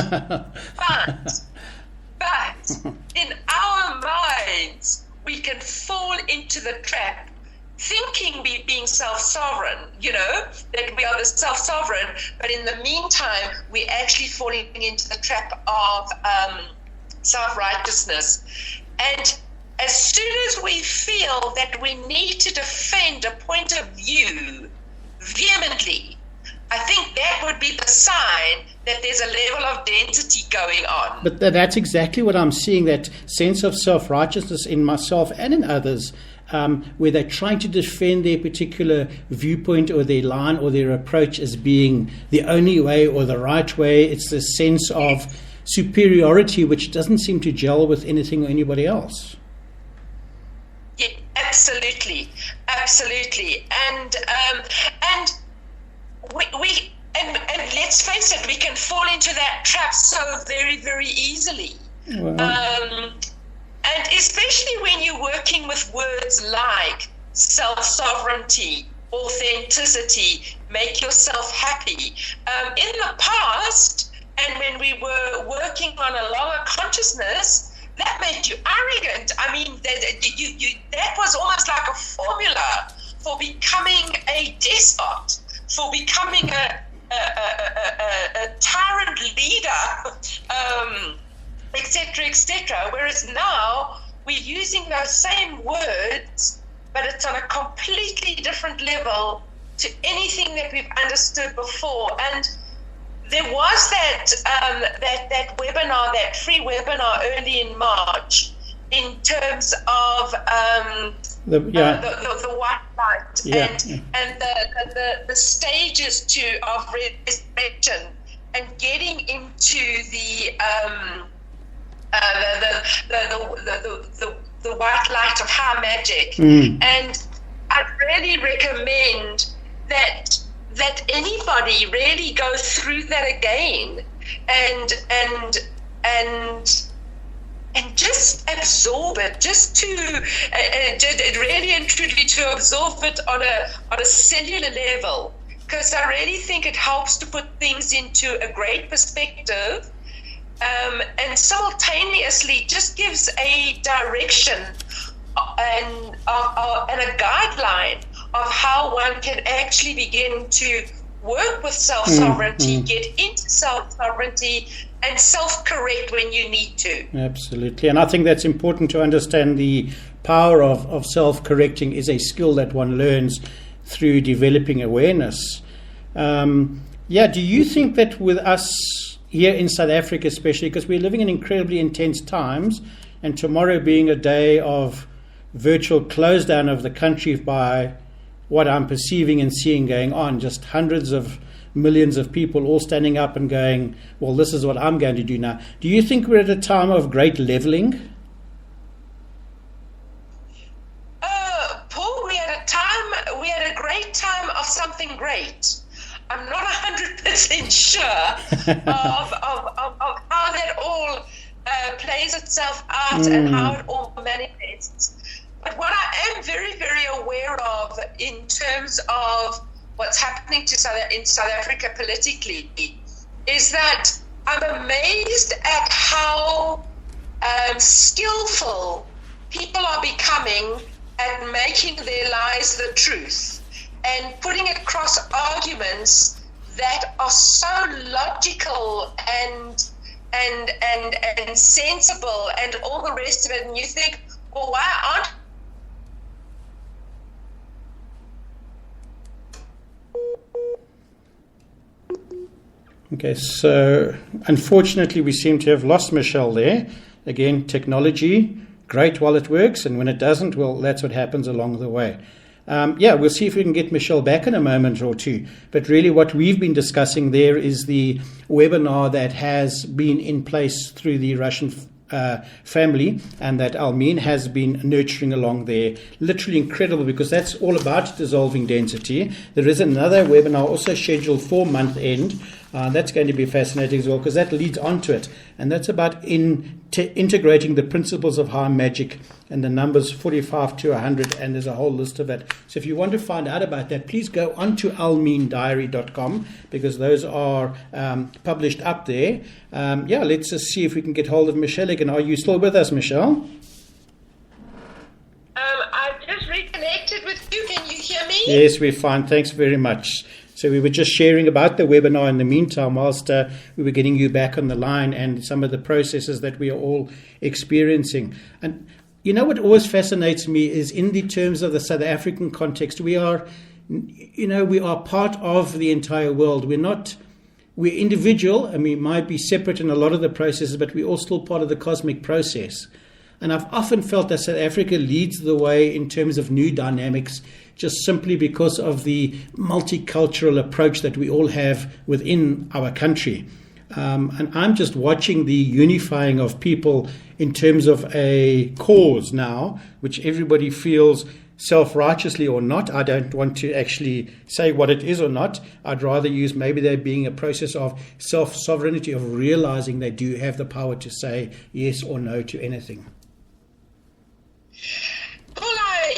but in our minds, we can fall into the trap thinking we being self-sovereign, that we are the self-sovereign, but in the meantime, we're actually falling into the trap of self-righteousness. And as soon as we feel that we need to defend a point of view vehemently, I think that would be the sign that there's a level of density going on. But that's exactly what I'm seeing, that sense of self-righteousness in myself and in others, where they're trying to defend their particular viewpoint or their line or their approach as being the only way or the right way. It's this sense of superiority which doesn't seem to gel with anything or anybody else. Yeah, absolutely. And let's face it, we can fall into that trap so very, very easily. Well, And especially when you're working with words like self-sovereignty, authenticity, make yourself happy. In the past, and when we were working on a lower consciousness, that made you arrogant. I mean, that was almost like a formula for becoming a despot, for becoming a tyrant leader, etc., etc. Whereas now we're using those same words, but it's on a completely different level to anything that we've understood before. And there was that webinar, that free webinar early in March, in terms of the white light and the stages of resurrection, and getting into the white light of high magic. And I really recommend that anybody really go through that again and just absorb it, just to really and truly to absorb it on a cellular level, because I really think it helps to put things into a great perspective, and simultaneously just gives a direction and a guideline of how one can actually begin to work with self-sovereignty, get into self-sovereignty, and self-correct when you need to. Absolutely. And I think that's important to understand. The power of self-correcting is a skill that one learns through developing awareness. Do you think that with us here in South Africa especially, because we're living in incredibly intense times, and tomorrow being a day of virtual close down of the country by what I'm perceiving and seeing going on, just hundreds of millions of people all standing up and going, well, this is what I'm going to do now. Do you think we're at a time of great leveling? Paul, we had a great time of something great. I'm not 100% sure of how that all plays itself out and how it all manifests. But what I am very, very aware of in terms of what's happening in South Africa politically is that I'm amazed at how skillful people are becoming at making their lies the truth and putting across arguments that are so logical and sensible and all the rest of it. And you think, well, why aren't Okay, so unfortunately we seem to have lost Michelle there. Again, technology, great while it works, and when it doesn't, well, that's what happens along the way. We'll see if we can get Michelle back in a moment or two. But really what we've been discussing there is the webinar that has been in place through the Russian family, and that Almin has been nurturing along there. Literally incredible, because that's all about dissolving density. There is another webinar also scheduled for month end. That's going to be fascinating as well, because that leads on to it. And that's about integrating the principles of high magic and the numbers 45 to 100, and there's a whole list of it. So if you want to find out about that, please go on to almindiary.com, because those are published up there. Let's just see if we can get hold of Michelle again. Are you still with us, Michelle? I've just reconnected with you. Can you hear me? Yes, we're fine. Thanks very much. So we were just sharing about the webinar in the meantime whilst we were getting you back on the line and some of the processes that we are all experiencing. And you know what always fascinates me is in the terms of the South African context, we are part of the entire world. We're not we're individual and we might be separate in a lot of the processes, but we're all still part of the cosmic process. And I've often felt that South Africa leads the way in terms of new dynamics, just simply because of the multicultural approach that we all have within our country. And I'm just watching the unifying of people in terms of a cause now, which everybody feels self-righteously or not. I don't want to actually say what it is or not. I'd rather use maybe there being a process of self-sovereignty, of realizing they do have the power to say yes or no to anything.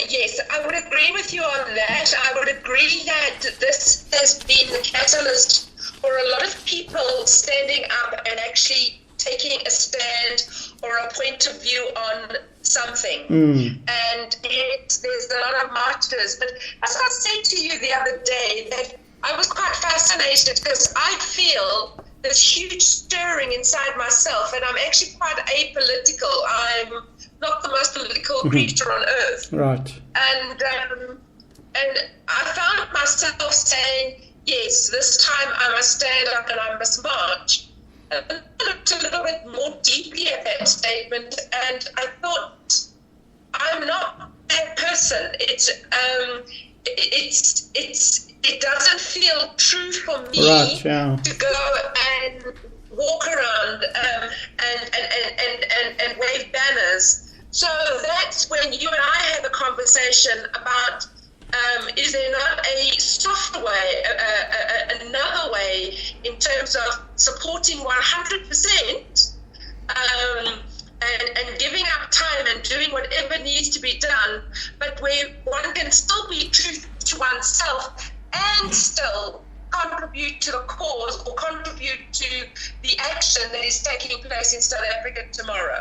Yes, I would agree with you on that. I would agree that this has been the catalyst for a lot of people standing up and actually taking a stand or a point of view on something. And there's a lot of martyrs. But as I said to you the other day, that I was quite fascinated because I feel this huge stirring inside myself, and I'm actually quite apolitical. I'm not the most political creature on earth. Right. And I found myself saying, yes, this time I must stand up and I must march. And I looked a little bit more deeply at that statement, and I thought, I'm not that person. It doesn't feel true for me to go and walk around and wave banners. So that's when you and I have a conversation about is there not a softer way, another way in terms of supporting 100% and giving up time and doing whatever needs to be done, but where one can still be true to oneself and still contribute to the cause or contribute to the action that is taking place in South Africa tomorrow.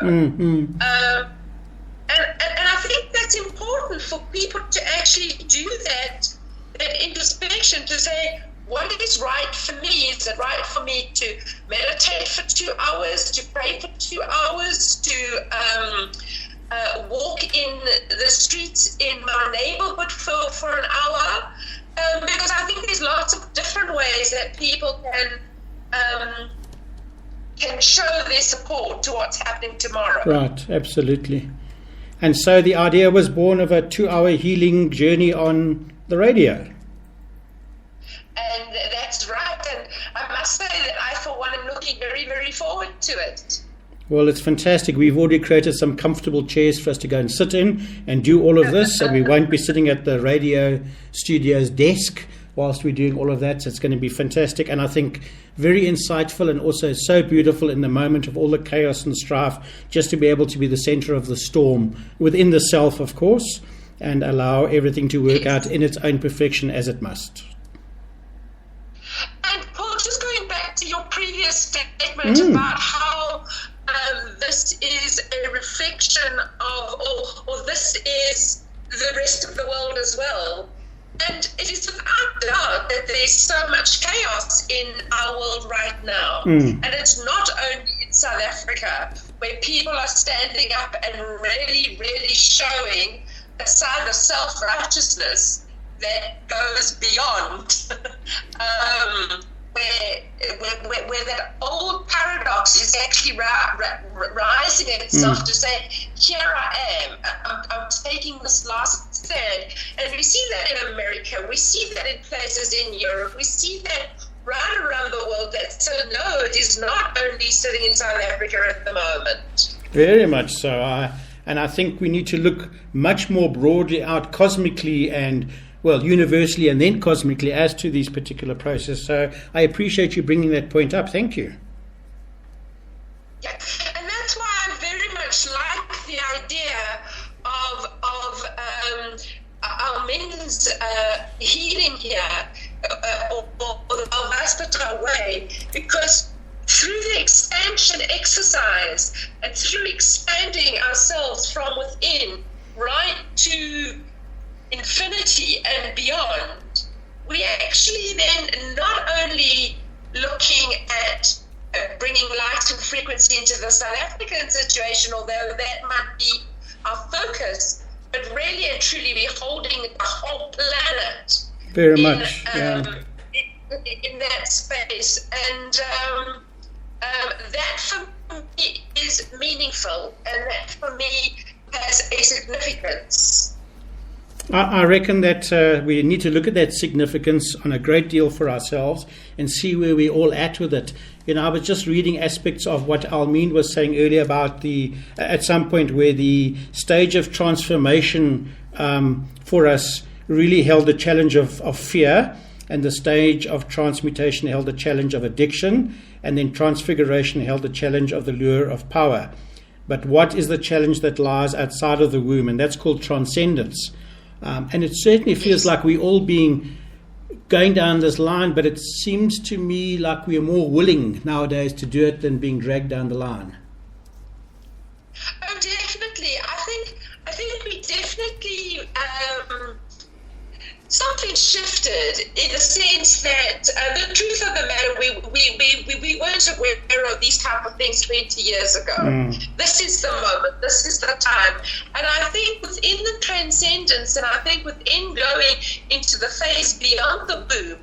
And I think that's important for people to actually do that introspection, to say, what is right for me? Is it right for me to meditate for 2 hours, to pray for 2 hours, to walk in the streets in my neighborhood for an hour? Because I think there's lots of different ways that people can show their support to what's happening tomorrow. Right, absolutely. And so the idea was born of a 2-hour healing journey on the radio. And that's right. And I must say that I, for one, am looking very, very forward to it. Well, it's fantastic. We've already created some comfortable chairs for us to go and sit in and do all of this. And we won't be sitting at the radio studio's desk whilst we're doing all of that. So it's going to be fantastic. And I think very insightful and also so beautiful in the moment of all the chaos and strife, just to be able to be the center of the storm within the self, of course, and allow everything to work out in its own perfection as it must. And Paul, just going back to your previous statement about how this is a reflection of, or this is the rest of the world as well. And it is without doubt that there's so much chaos in our world right now. And it's not only in South Africa, where people are standing up and really, really showing a side of self-righteousness that goes beyond where that old paradox is actually rising itself to say, here I am, I'm taking this last stand. And we see that in America, we see that in places in Europe, we see that right around the world, that so no, it is not only sitting in South Africa at the moment. Very much so. And I think we need to look much more broadly out cosmically and, well, universally and then cosmically as to these particular processes. So I appreciate you bringing that point up. Thank you. Yeah, and that's why I very much like the idea of our men's healing here, or the Balvaspata way, because through the expansion exercise and through expanding ourselves from within right to infinity and beyond, we actually then not only looking at bringing light and frequency into the South African situation, although that might be our focus, but really and truly be holding the whole planet very much in that space, and that for me is meaningful, and that for me has a significance. I reckon that we need to look at that significance on a great deal for ourselves and see where we're all at with it. You know, I was just reading aspects of what Almeen was saying earlier about at some point where the stage of transformation for us really held the challenge of fear, and the stage of transmutation held the challenge of addiction, and then transfiguration held the challenge of the lure of power. But what is the challenge that lies outside of the womb? And that's called transcendence. And it certainly feels like we're all going down this line, but it seems to me like we are more willing nowadays to do it than being dragged down the line. Oh, definitely. I think we definitely something shifted in the sense that the truth of the matter, we weren't aware of these type of things 20 years ago. This is the moment, this is the time. And I think within the transcendence, and I think within going into the phase beyond the womb,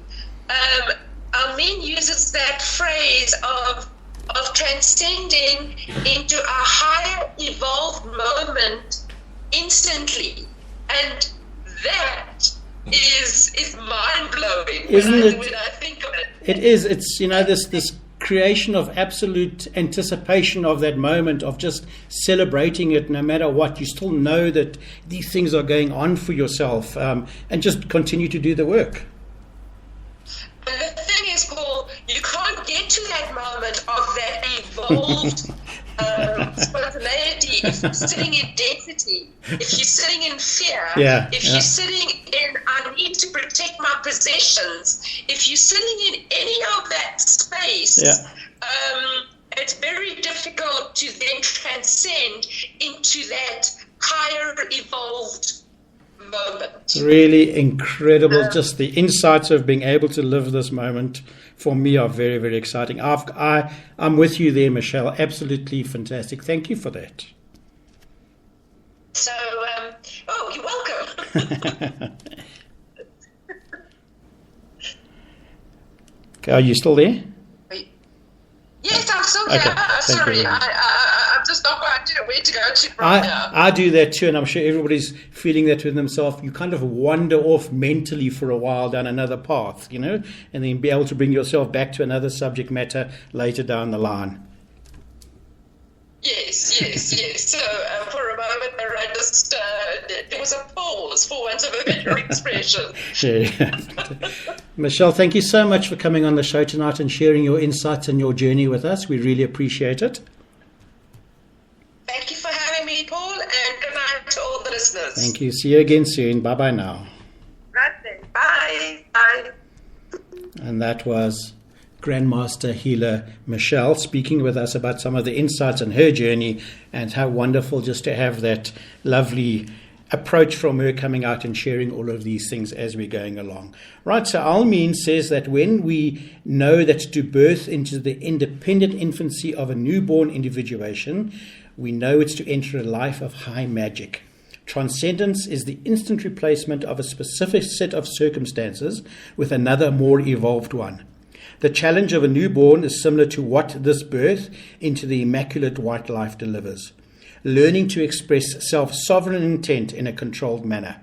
Almeen uses that phrase of transcending into a higher evolved moment instantly. And that is mind-blowing, isn't it? When I think of it. It is. It's, you know, this creation of absolute anticipation of that moment, of just celebrating it no matter what. You still know that these things are going on for yourself, and just continue to do the work. And the thing is, Paul, you can't get to that moment of that evolved spontaneity if you're sitting in density, if you're sitting in fear, if you're sitting in I need to protect my possessions, if you're sitting in any of that space, it's very difficult to then transcend into that higher evolved moment. Really incredible. Just the insights of being able to live this moment for me are very, very exciting. I'm with you there, Michelle. Absolutely fantastic. Thank you for that. So, you're welcome. Okay, are you still there? Yes, I'm still here. Okay, Sorry, I'm just not quite sure where to go to from here. I do that too, and I'm sure everybody's feeling that with themselves. You kind of wander off mentally for a while down another path, you know, and then be able to bring yourself back to another subject matter later down the line. Yes. So for a moment there, there was a pause, for want of a better expression. Michelle, thank you so much for coming on the show tonight and sharing your insights and your journey with us. We really appreciate it. Thank you for having me, Paul, and good night to all the listeners. Thank you. See you again soon. Bye-bye now. Right then. Bye. Bye. And that was Grandmaster Healer Michelle speaking with us about some of the insights on her journey, and how wonderful just to have that lovely approach from her coming out and sharing all of these things as we're going along. Right, so Almeen says that when we know that to birth into the independent infancy of a newborn individuation, we know it's to enter a life of high magic. Transcendence is the instant replacement of a specific set of circumstances with another more evolved one. The challenge of a newborn is similar to what this birth into the immaculate white life delivers: learning to express self-sovereign intent in a controlled manner.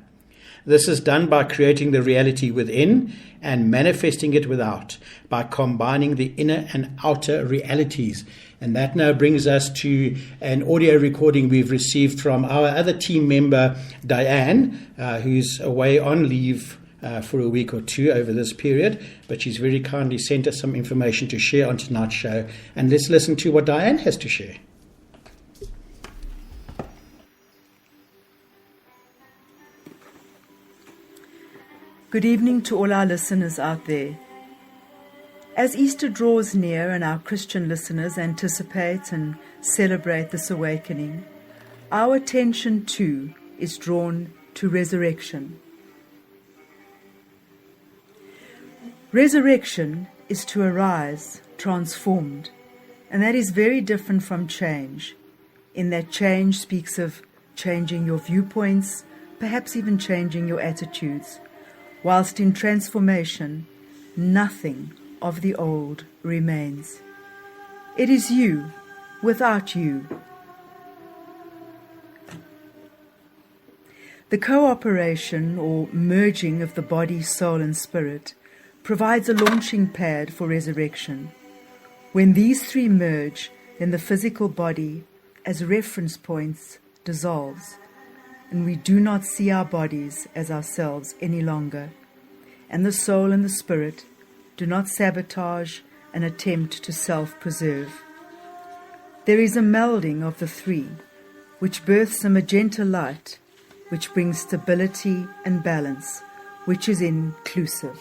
This is done by creating the reality within and manifesting it without, by combining the inner and outer realities. And that now brings us to an audio recording we've received from our other team member, Diane, who's away on leave for a week or two over this period, but she's very kindly sent us some information to share on tonight's show. And let's listen to what Diane has to share. Good evening to all our listeners out there. As Easter draws near and our Christian listeners anticipate and celebrate this awakening, our attention too is drawn to resurrection. Resurrection is to arise transformed, and that is very different from change, in that change speaks of changing your viewpoints, perhaps even changing your attitudes, whilst in transformation, nothing of the old remains. It is you without you. The cooperation or merging of the body, soul and spirit provides a launching pad for resurrection. When these three merge, then the physical body, as reference points, dissolves, and we do not see our bodies as ourselves any longer, and the soul and the spirit do not sabotage and attempt to self-preserve. There is a melding of the three, which births a magenta light, which brings stability and balance, which is inclusive.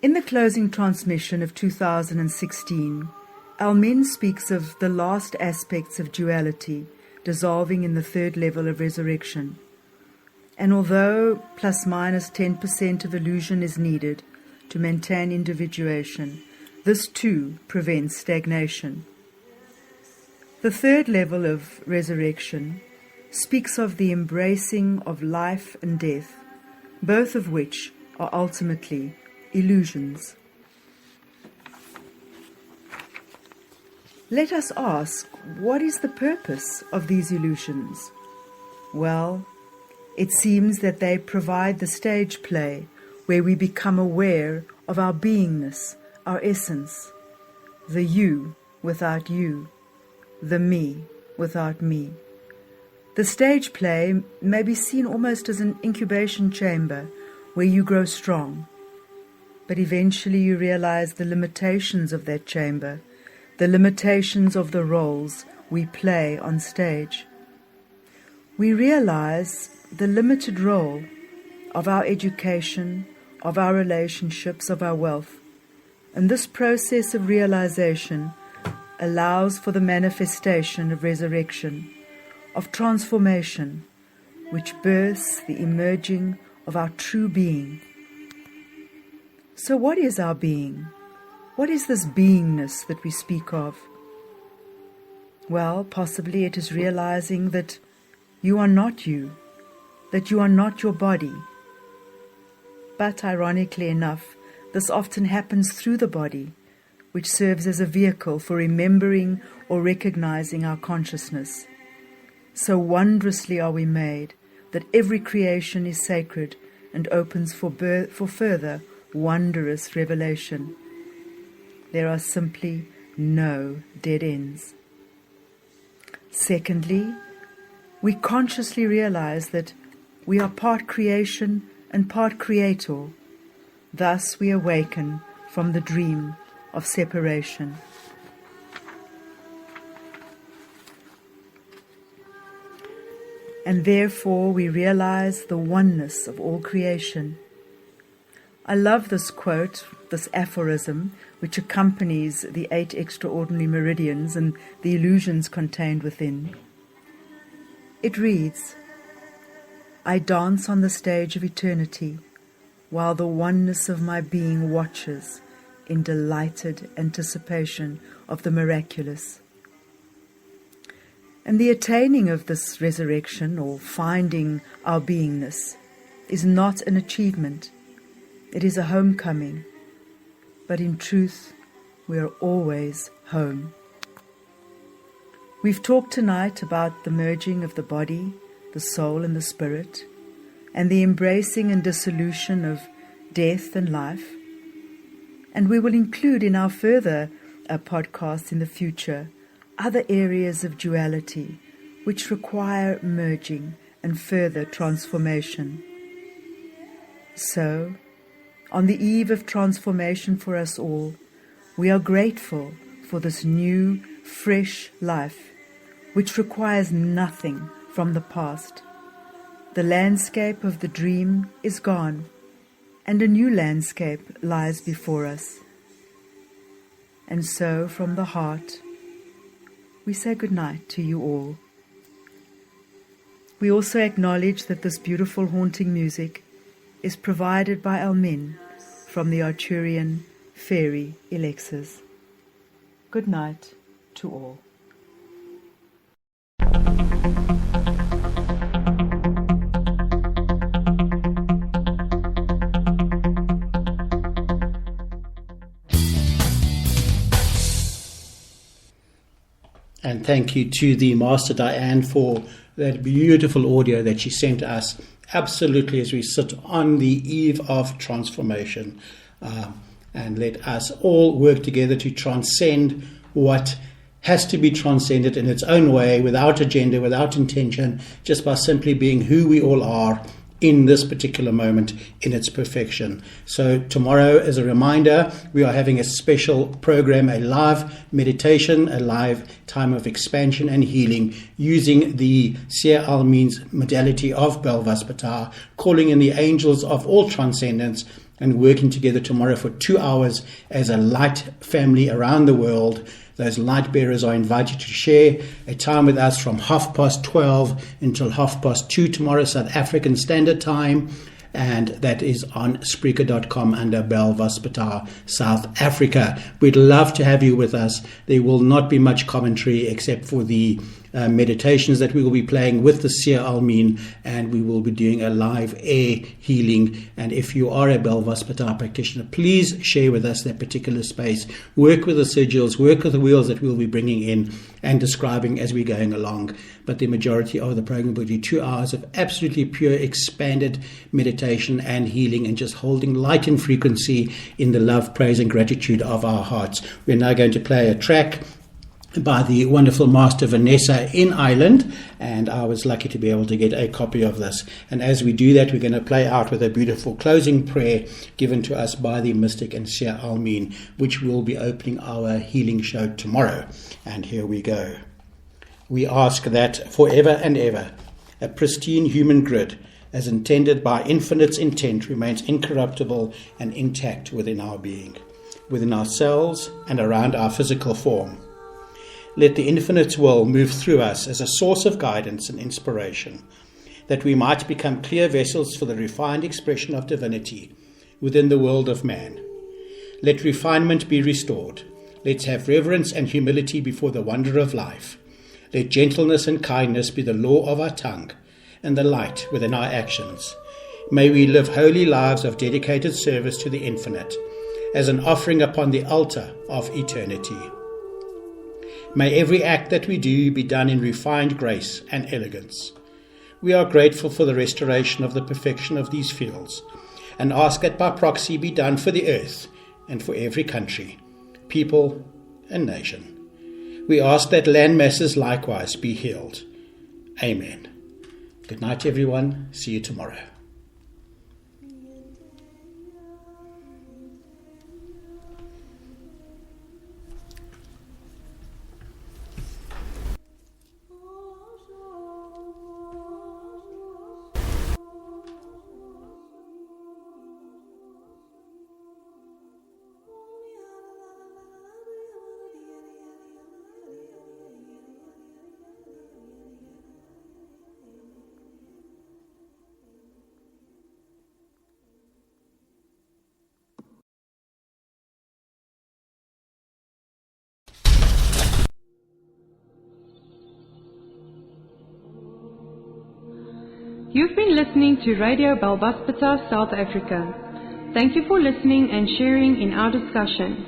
In the closing transmission of 2016, Almin speaks of the last aspects of duality dissolving in the third level of resurrection. And although plus minus 10% of illusion is needed to maintain individuation, this too prevents stagnation. The third level of resurrection speaks of the embracing of life and death, both of which are ultimately illusions. Let us ask, what is the purpose of these illusions? Well, it seems that they provide the stage play where we become aware of our beingness, our essence, the you without you, the me without me. The stage play may be seen almost as an incubation chamber where you grow strong, but eventually you realize the limitations of that chamber, the limitations of the roles we play on stage. We realize the limited role of our education, of our relationships, of our wealth, and this process of realization allows for the manifestation of resurrection, of transformation, which births the emerging of our true being. So what is our being? What is this beingness that we speak of? Well, possibly it is realizing that you are not you, that you are not your body. But ironically enough, this often happens through the body, which serves as a vehicle for remembering or recognizing our consciousness. So wondrously are we made that every creation is sacred and opens for further wondrous revelation. There are simply no dead ends. Secondly, we consciously realize that we are part creation and part creator. Thus we awaken from the dream of separation. And therefore we realize the oneness of all creation. I love this quote, this aphorism, which accompanies the 8 extraordinary meridians and the illusions contained within. It reads, "I dance on the stage of eternity, while the oneness of my being watches in delighted anticipation of the miraculous." And the attaining of this resurrection, or finding our beingness, is not an achievement. It is a homecoming. But in truth, we are always home. We've talked tonight about the merging of the body, the soul and the spirit, and the embracing and dissolution of death and life. And we will include in our further podcasts in the future other areas of duality which require merging and further transformation. So, on the eve of transformation for us all, we are grateful for this new, fresh life, which requires nothing from the past. The landscape of the dream is gone, and a new landscape lies before us. And so, from the heart, we say good night to you all. We also acknowledge that this beautiful haunting music is provided by Almin from the Arturian Fairy Elixirs. Good night to all. And thank you to the Master Diane for that beautiful audio that she sent us, absolutely as we sit on the eve of transformation. And let us all work together to transcend what has to be transcended in its own way, without agenda, without intention, just by simply being who we all are in this particular moment in its perfection. So tomorrow, as a reminder, we are having a special program, a live meditation, a live time of expansion and healing using the Seer Al-Min's modality of Belvaspatar, calling in the angels of all transcendence and working together tomorrow for 2 hours as a light family around the world. Those light bearers are invited to share a time with us from 12:30 until 2:30 tomorrow, South African Standard Time. And that is on Spreaker.com under Belvaspatar, South Africa. We'd love to have you with us. There will not be much commentary except for the meditations that we will be playing with the Seer Al-Min, and we will be doing a live air healing. And if you are a Belvaspatar practitioner, please share with us that particular space. Work with the sigils, work with the wheels that we'll be bringing in and describing as we're going along. But the majority of the program will be 2 hours of absolutely pure expanded meditation and healing, and just holding light and frequency in the love, praise and gratitude of our hearts. We're now going to play a track by the wonderful Master Vanessa in Ireland, and I was lucky to be able to get a copy of this. And as we do that, we're going to play out with a beautiful closing prayer given to us by the mystic and Seer Al-Min, which will be opening our healing show tomorrow. And here we go. We ask that forever and ever a pristine human grid, as intended by infinite's intent, remains incorruptible and intact within our being, within ourselves and around our physical form. Let the infinite's will move through us as a source of guidance and inspiration, that we might become clear vessels for the refined expression of divinity within the world of man. Let refinement be restored. Let's have reverence and humility before the wonder of life. Let gentleness and kindness be the law of our tongue and the light within our actions. May we live holy lives of dedicated service to the infinite as an offering upon the altar of eternity. May every act that we do be done in refined grace and elegance. We are grateful for the restoration of the perfection of these fields, and ask that by proxy be done for the earth and for every country, people and nation. We ask that land masses likewise be healed. Amen. Good night, everyone. See you tomorrow. You've been listening to Radio Belvaspatar, South Africa. Thank you for listening and sharing in our discussion.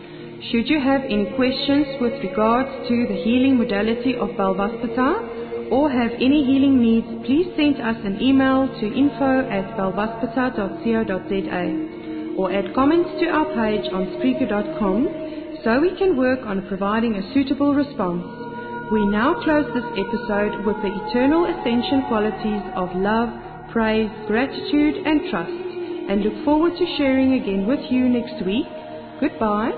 Should you have any questions with regards to the healing modality of Belvaspatar or have any healing needs, please send us an email to info@belvaspatar.co.za or add comments to our page on Spreaker.com so we can work on providing a suitable response. We now close this episode with the eternal ascension qualities of love, praise, gratitude and trust, and look forward to sharing again with you next week. Goodbye.